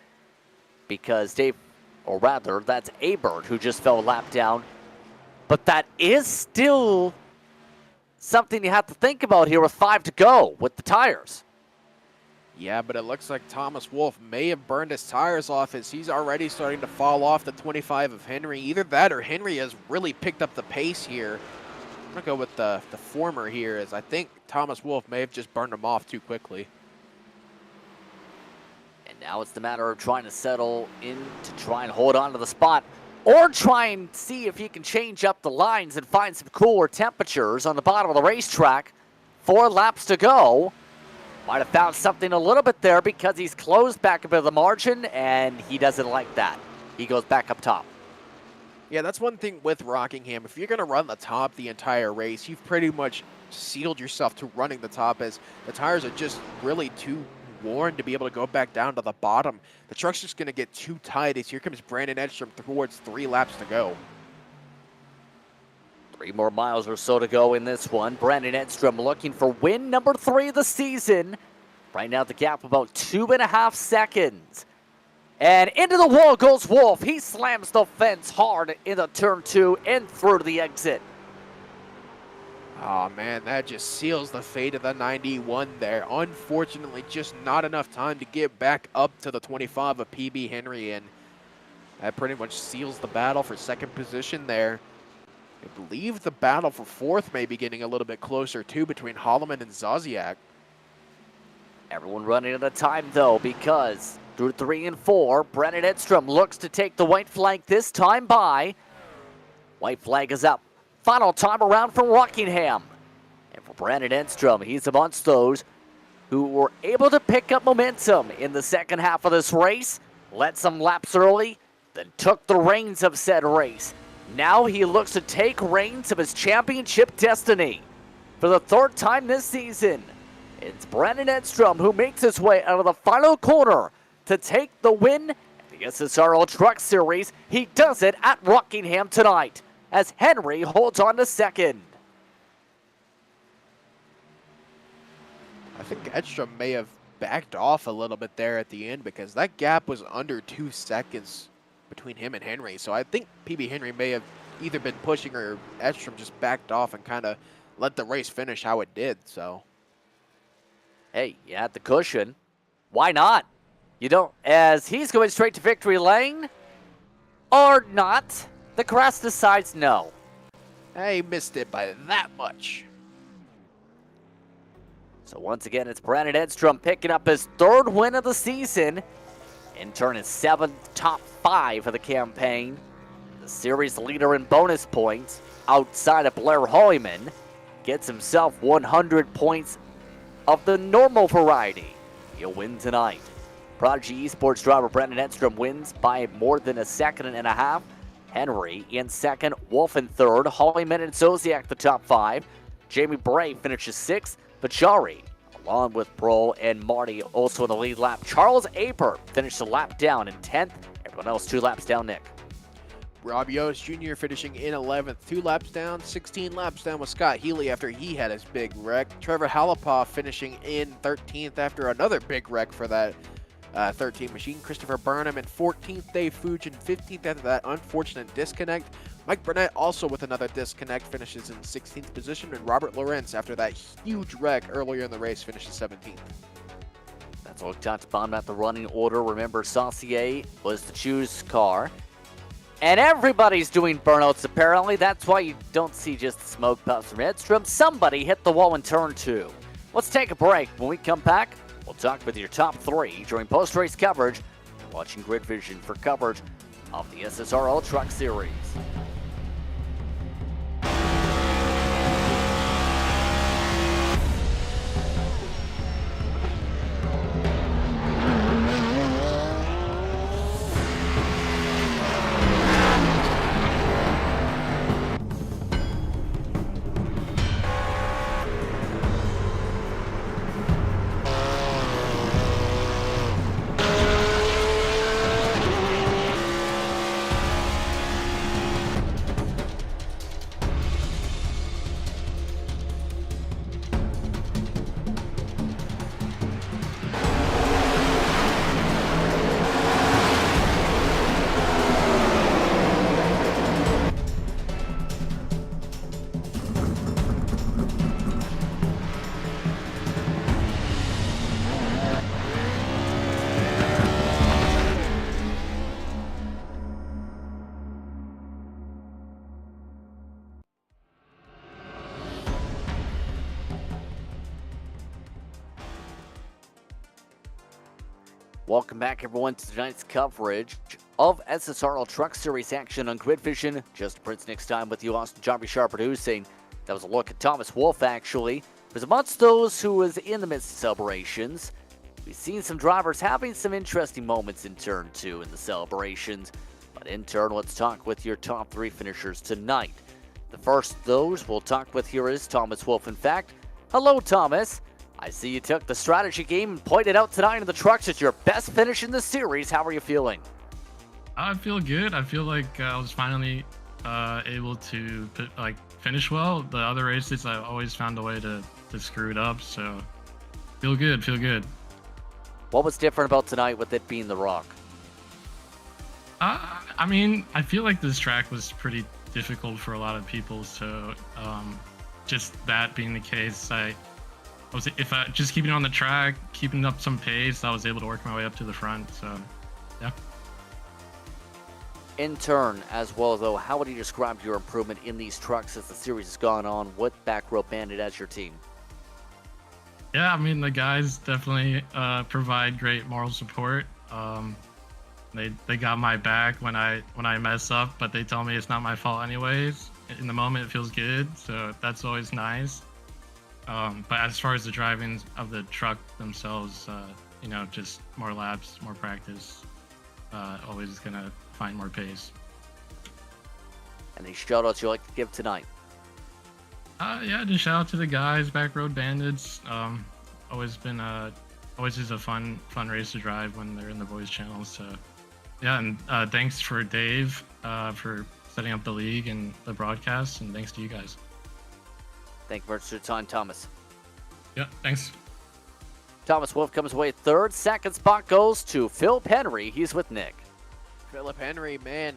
because that's Abert who just fell a lap down. But that is still something you have to think about here with 5 to go with the tires.
Yeah, but it looks like Thomas Wolfe may have burned his tires off as he's already starting to fall off the 25 of Henry. Either that or Henry has really picked up the pace here. I'm going to go with the former here, as I think Thomas Wolfe may have just burned him off too quickly.
And now it's the matter of trying to settle in to try and hold on to the spot, or try and see if he can change up the lines and find some cooler temperatures on the bottom of the racetrack. 4 laps to go. Might have found something a little bit there because he's closed back a bit of the margin, and he doesn't like that. He goes back up top.
Yeah, that's one thing with Rockingham. If you're going to run the top the entire race, you've pretty much sealed yourself to running the top, as the tires are just really too worn to be able to go back down to the bottom. The truck's just going to get too tight as here comes Brandon Edstrom towards 3 laps to go.
3 more miles or so to go in this one. Brandon Edstrom looking for win number 3 of the season. Right now the gap about 2.5 seconds. And into the wall goes Wolfe. He slams the fence hard into turn 2 and through to the exit.
Oh man, that just seals the fate of the 91 there. Unfortunately, just not enough time to get back up to the 25 of PB Henry, and that pretty much seals the battle for second position there. I believe the battle for 4th may be getting a little bit closer too between Holloman and Zaziak.
Everyone running at a time though, because through 3 and 4, Brandon Edstrom looks to take the white flag this time by. White flag is up. Final time around for Rockingham. And for Brandon Edstrom, he's amongst those who were able to pick up momentum in the second half of this race, led some laps early, then took the reins of said race. Now he looks to take reins of his championship destiny. For the 3rd time this season, it's Brandon Edstrom who makes his way out of the final corner to take the win in the SSRL Truck Series. He does it at Rockingham tonight, as Henry holds on to 2nd.
I think Edstrom may have backed off a little bit there at the end because that gap was under 2 seconds between him and Henry. So I think PB Henry may have either been pushing or Edstrom just backed off and kind of let the race finish how it did. So,
hey, you had the cushion. Why not? You don't, as he's going straight to victory lane, or not. The grass decides no.
he missed it by that much.
So once again, it's Brandon Edstrom picking up his 3rd win of the season. In turn, his 7th top 5 of the campaign. The series leader in bonus points outside of Blair Hollyman gets himself 100 points of the normal variety. He'll win tonight. Prodigy Esports driver Brandon Edstrom wins by more than 1.5 seconds. Henry in 2nd, Wolfe in 3rd, Hollyman and Zoziak the top 5. Jamie Bray finishes 6th, Vachari, along with Bro and Marty, also in the lead lap. Charles Aper finished a lap down in 10th. Everyone else 2 laps down, Nick.
Rob Yost Jr. finishing in 11th, 2 laps down, 16 laps down with Scott Healy after he had his big wreck. Trevor Halapaw finishing in 13th after another big wreck for that 13 machine. Christopher Burnham in 14th, Dave Fuge in 15th after that unfortunate disconnect. Mike Burnett also with another disconnect finishes in 16th position, and Robert Lorenz after that huge wreck earlier in the race finishes 17th.
That's all looked upon at the running order. Remember, Saucier was the choose car. And everybody's doing burnouts apparently. That's why you don't see just the smoke puffs from Edstrom. Somebody hit the wall in turn 2. Let's take a break. When we come back, we'll talk with your top 3 during post-race coverage. Watching Grid Vision for coverage of the SSRL Truck Series. Welcome back, everyone, to tonight's coverage of SSRL Truck Series action on Grid Vision. Just Prince next time with you, Austin Johnny Sharp producing. That was a look at Thomas Wolfe, actually. Because amongst those who was in the midst of celebrations, we've seen some drivers having some interesting moments in Turn 2 in the celebrations. But in turn, let's talk with your top 3 finishers tonight. The first of those we'll talk with here is Thomas Wolfe. In fact, hello, Thomas. I see you took the strategy game and pointed out tonight in the trucks as your best finish in the series. How are you feeling?
I feel good. I feel like I was finally able to finish well. The other races, I always found a way to screw it up. So feel good.
What was different about tonight with it being the Rock?
I mean, I feel like this track was pretty difficult for a lot of people. So just that being the case, if I just keeping on the track, keeping up some pace, I was able to work my way up to the front. So, yeah.
In turn, as well, though, how would you describe your improvement in these trucks as the series has gone on with Back Row Bandit as your team?
Yeah, I mean, the guys definitely provide great moral support. They got my back when I mess up, but they tell me it's not my fault anyways. In the moment, it feels good, so that's always nice. But as far as the driving of the truck themselves, just more laps, more practice, always gonna find more pace.
Any shout-outs you'd like to give tonight?
Yeah, just shout out to the guys, Back Road Bandits. Always is a fun race to drive when they're in the voice channels. So, yeah, and thanks for Dave for setting up the league and the broadcast, and thanks to you guys.
Thank you very much for your time, Thomas.
Yeah, thanks.
Thomas Wolfe comes away third. Second spot goes to Philip Henry. He's with Nick.
Philip Henry, man,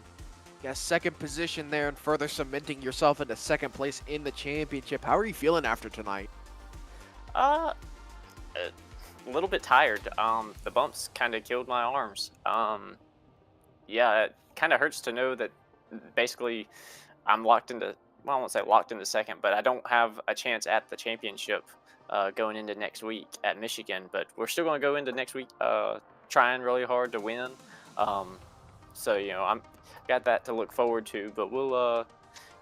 you got second position there and further cementing yourself into second place in the championship. How are you feeling after tonight?
A little bit tired. The bumps kind of killed my arms. Yeah, it kind of hurts to know that basically I'm locked into, well, I won't say locked into second, but I don't have a chance at the championship going into next week at Michigan. But we're still going to go into next week trying really hard to win. So, I'm got that to look forward to. But we'll,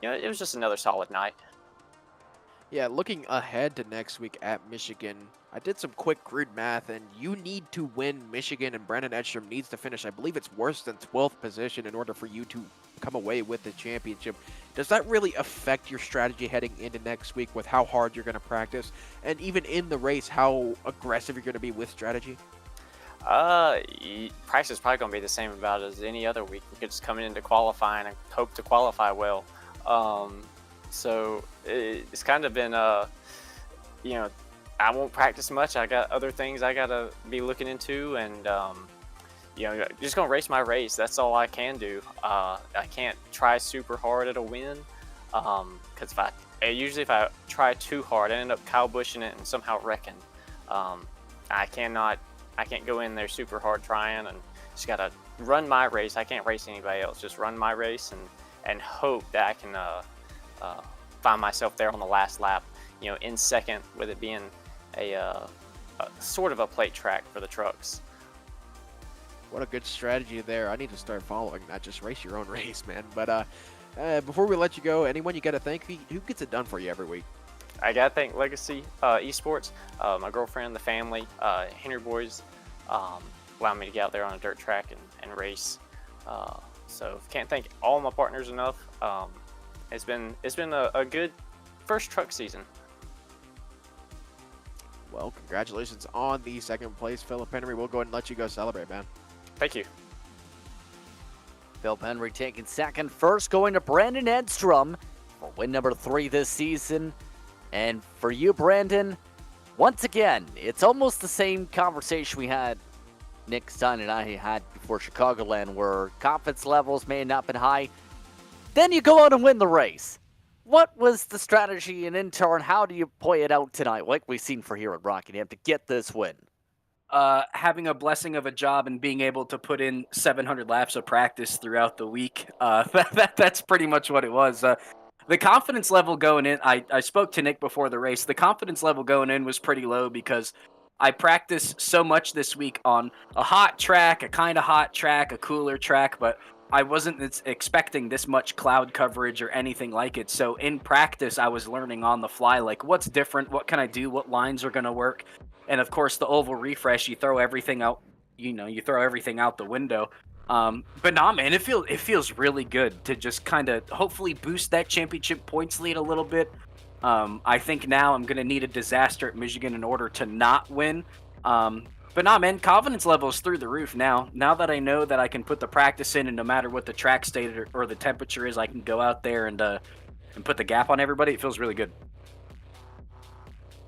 it was just another solid night.
Yeah, looking ahead to next week at Michigan, I did some quick crude math, and you need to win Michigan, and Brandon Edstrom needs to finish, I believe it's worse than 12th position in order for you to come away with the championship. Does that really affect your strategy heading into next week with how hard you're going to practice, and even in the race, how aggressive you're going to be with strategy?
Price is probably going to be the same about as any other week. We could just come into qualifying and hope to qualify well. So it's kind of been, I won't practice much. I got other things I got to be looking into, and, just going to race my race. That's all I can do. I can't try super hard at a win, because if I try too hard, I end up Kyle Busching it and somehow wrecking. I can't go in there super hard trying, and just got to run my race. I can't race anybody else. Just run my race and hope that I can find myself there on the last lap, in second, with it being a sort of a plate track for the trucks.
What a good strategy there. I need to start following, not just race your own race, man. But before we let you go, anyone you got to thank? Who gets it done for you every week?
I got to thank Legacy Esports, my girlfriend, the family, Henry Boys, allowing me to get out there on a dirt track and race. So can't thank all my partners enough. It's been a good first truck season.
Well, congratulations on the second place, Philip Henry. We'll go ahead and let you go celebrate, man.
Thank you.
Philip Henry taking second. First going to Brandon Edstrom for win number 3 this season. And for you, Brandon, once again, it's almost the same conversation we had, Nick Stein and I had before Chicagoland, where confidence levels may not have been high. Then you go out and win the race. What was the strategy, and in turn, how do you play it out tonight, like we've seen for here at Rockingham, to get this win?
Having a blessing of a job and being able to put in 700 laps of practice throughout the week. That's pretty much what it was. The confidence level going in, I spoke to Nick before the race. The confidence level going in was pretty low because I practiced so much this week on a hot track, a kind of hot track, a cooler track, but I wasn't expecting this much cloud coverage or anything like it. So in practice, I was learning on the fly, like what's different, what can I do, what lines are going to work. And of course, the oval refresh, you throw everything out, you throw everything out the window. But nah, man, it feels really good to just kind of hopefully boost that championship points lead a little bit. I think now I'm going to need a disaster at Michigan in order to not win. But nah, man, confidence level is through the roof now. Now that I know that I can put the practice in, and no matter what the track state or the temperature is, I can go out there and put the gap on everybody. It feels really good.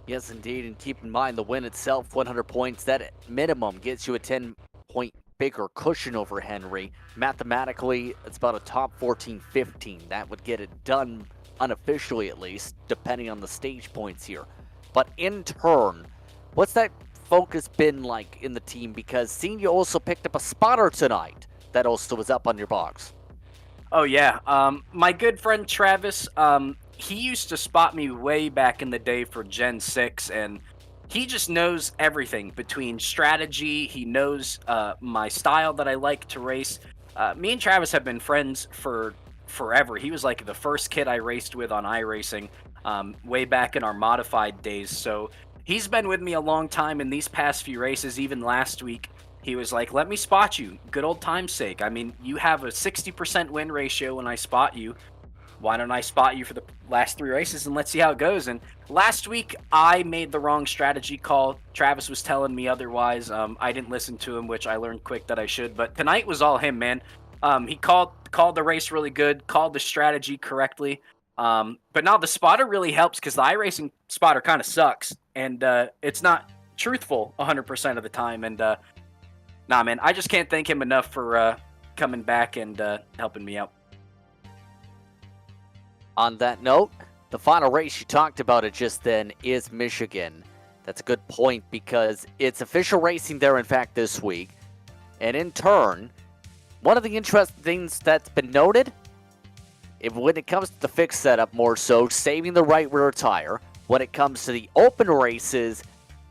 Yes, indeed, and keep in mind the win itself, 100 points, that at minimum gets you a 10-point bigger cushion over Henry. Mathematically, it's about a top 14-15. That would get it done unofficially, at least, depending on the stage points here. But in turn, what's that focus been like in the team? Because seeing you also picked up a spotter tonight that also was up on your box.
Oh yeah, my good friend Travis, he used to spot me way back in the day for Gen 6, and he just knows everything between strategy. He knows my style that I like to race. Me and Travis have been friends for forever. He was like the first kid I raced with on iRacing way back in our modified days. So he's been with me a long time in these past few races. Even last week, he was like, let me spot you. Good old time's sake. I mean, you have a 60% win ratio when I spot you. Why don't I spot you for the last 3 races and let's see how it goes? And last week, I made the wrong strategy call. Travis was telling me otherwise. I didn't listen to him, which I learned quick that I should. But tonight was all him, man. He called the race really good, called the strategy correctly. But now the spotter really helps because the iRacing spotter kind of sucks. And it's not truthful 100% of the time. And nah, man, I just can't thank him enough for coming back and helping me out.
On that note, the final race you talked about it just then is Michigan. That's a good point because it's official racing there, in fact, this week. And in turn, one of the interesting things that's been noted, when it comes to the fixed setup more so, saving the right rear tire. When it comes to the open races,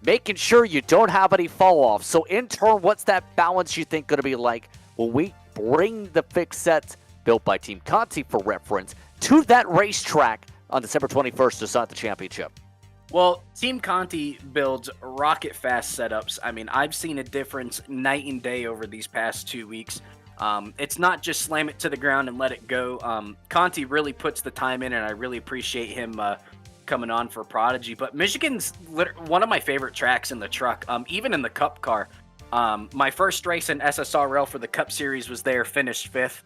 making sure you don't have any fall off. So in turn, what's that balance you think going to be like when we bring the fixed sets built by Team Conti for reference to that racetrack on December 21st to start the championship?
Well, Team Conti builds rocket fast setups. I mean, I've seen a difference night and day over these past 2 weeks. It's not just slam it to the ground and let it go. Conti really puts the time in, and I really appreciate him coming on for Prodigy. But Michigan's one of my favorite tracks in the truck, even in the Cup car. My first race in SSRL for the Cup Series was there, finished 5th.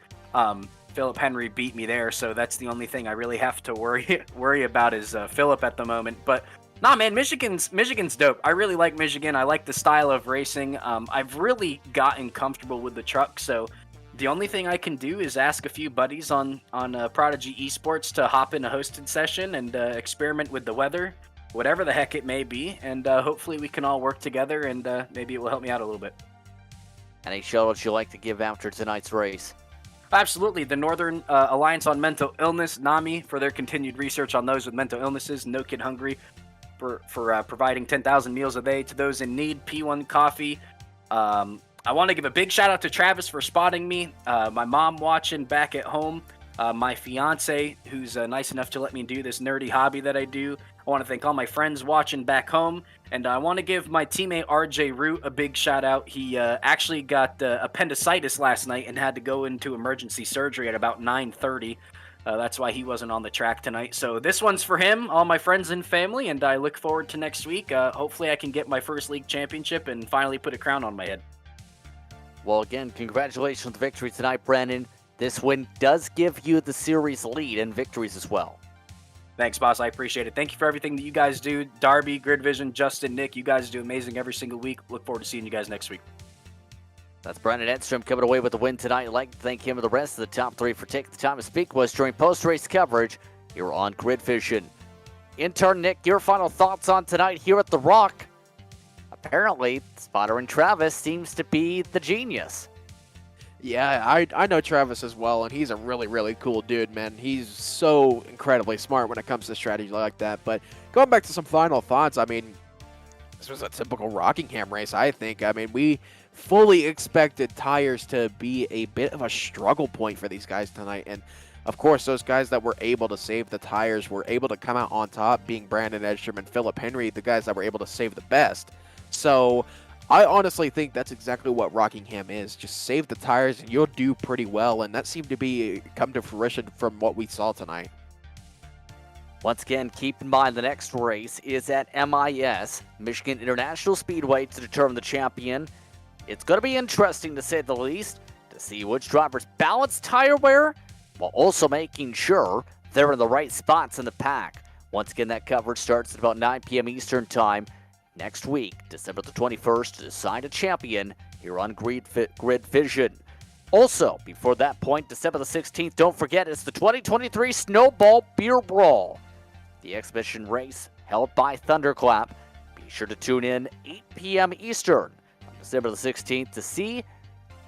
Philip Henry beat me there, so that's the only thing I really have to worry about is Philip at the moment. But nah, man, Michigan's dope. I really like Michigan. I like the style of racing. I've really gotten comfortable with the truck, so the only thing I can do is ask a few buddies on Prodigy Esports to hop in a hosted session and experiment with the weather, whatever the heck it may be, and hopefully we can all work together, and maybe it will help me out a little bit.
Any shout-outs you'd like to give after tonight's race?
Absolutely. The Northern Alliance on Mental Illness, NAMI, for their continued research on those with mental illnesses. No Kid Hungry for providing 10,000 meals a day to those in need. P1 Coffee. I want to give a big shout out to Travis for spotting me. My mom watching back at home. My fiance, who's nice enough to let me do this nerdy hobby that I do. I want to thank all my friends watching back home. And I want to give my teammate RJ Root a big shout out. He actually got appendicitis last night and had to go into emergency surgery at about 9:30. That's why he wasn't on the track tonight. So this one's for him, all my friends and family, and I look forward to next week. Hopefully I can get my first league championship and finally put a crown on my head.
Well, again, congratulations on the victory tonight, Brandon. This win does give you the series lead and victories as well.
Thanks, boss. I appreciate it. Thank you for everything that you guys do. Darby, Grid Vision, Justin, Nick, you guys do amazing every single week. Look forward to seeing you guys next week.
That's Brandon Edstrom coming away with the win tonight. I'd like to thank him and the rest of the top 3 for taking the time to speak with us during post-race coverage here on Grid Vision. Intern Nick, your final thoughts on tonight here at The Rock. Apparently, Spotter and Travis seems to be the genius.
Yeah, I know Travis as well, and he's a really, really cool dude, man. He's so incredibly smart when it comes to strategy like that. But going back to some final thoughts, I mean, This was a typical Rockingham race, I think. I mean, we fully expected tires to be a bit of a struggle point for these guys tonight. And, of course, those guys that were able to save the tires were able to come out on top, being Brandon Edstrom and Philip Henry, the guys that were able to save the best. So I honestly think that's exactly what Rockingham is. Just save the tires and you'll do pretty well. And that seemed to be come to fruition from what we saw tonight.
Once again, keep in mind the next race is at MIS, Michigan International Speedway, to determine the champion. It's going to be interesting, to say the least, to see which drivers balance tire wear while also making sure they're in the right spots in the pack. Once again, that coverage starts at about 9 p.m. Eastern Time next week, December the 21st, to decide a champion here on Grid Vision. Also, before that point, December the 16th, don't forget, it's the 2023 Snowball Beer Brawl, the exhibition race held by Thunderclap. Be sure to tune in 8 p.m. Eastern on December the 16th to see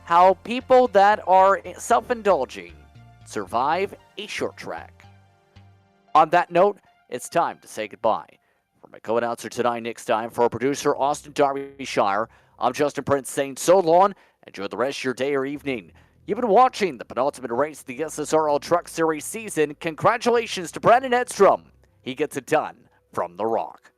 how people that are self-indulging survive a short track. On that note, it's time to say goodbye. For my co-announcer tonight, Nick Stein, for our producer, Austin Darbyshire, I'm Justin Prince saying so long. Enjoy the rest of your day or evening. You've been watching the penultimate race of the SSRL Truck Series season. Congratulations to Brandon Edstrom. He gets it done from the Rock.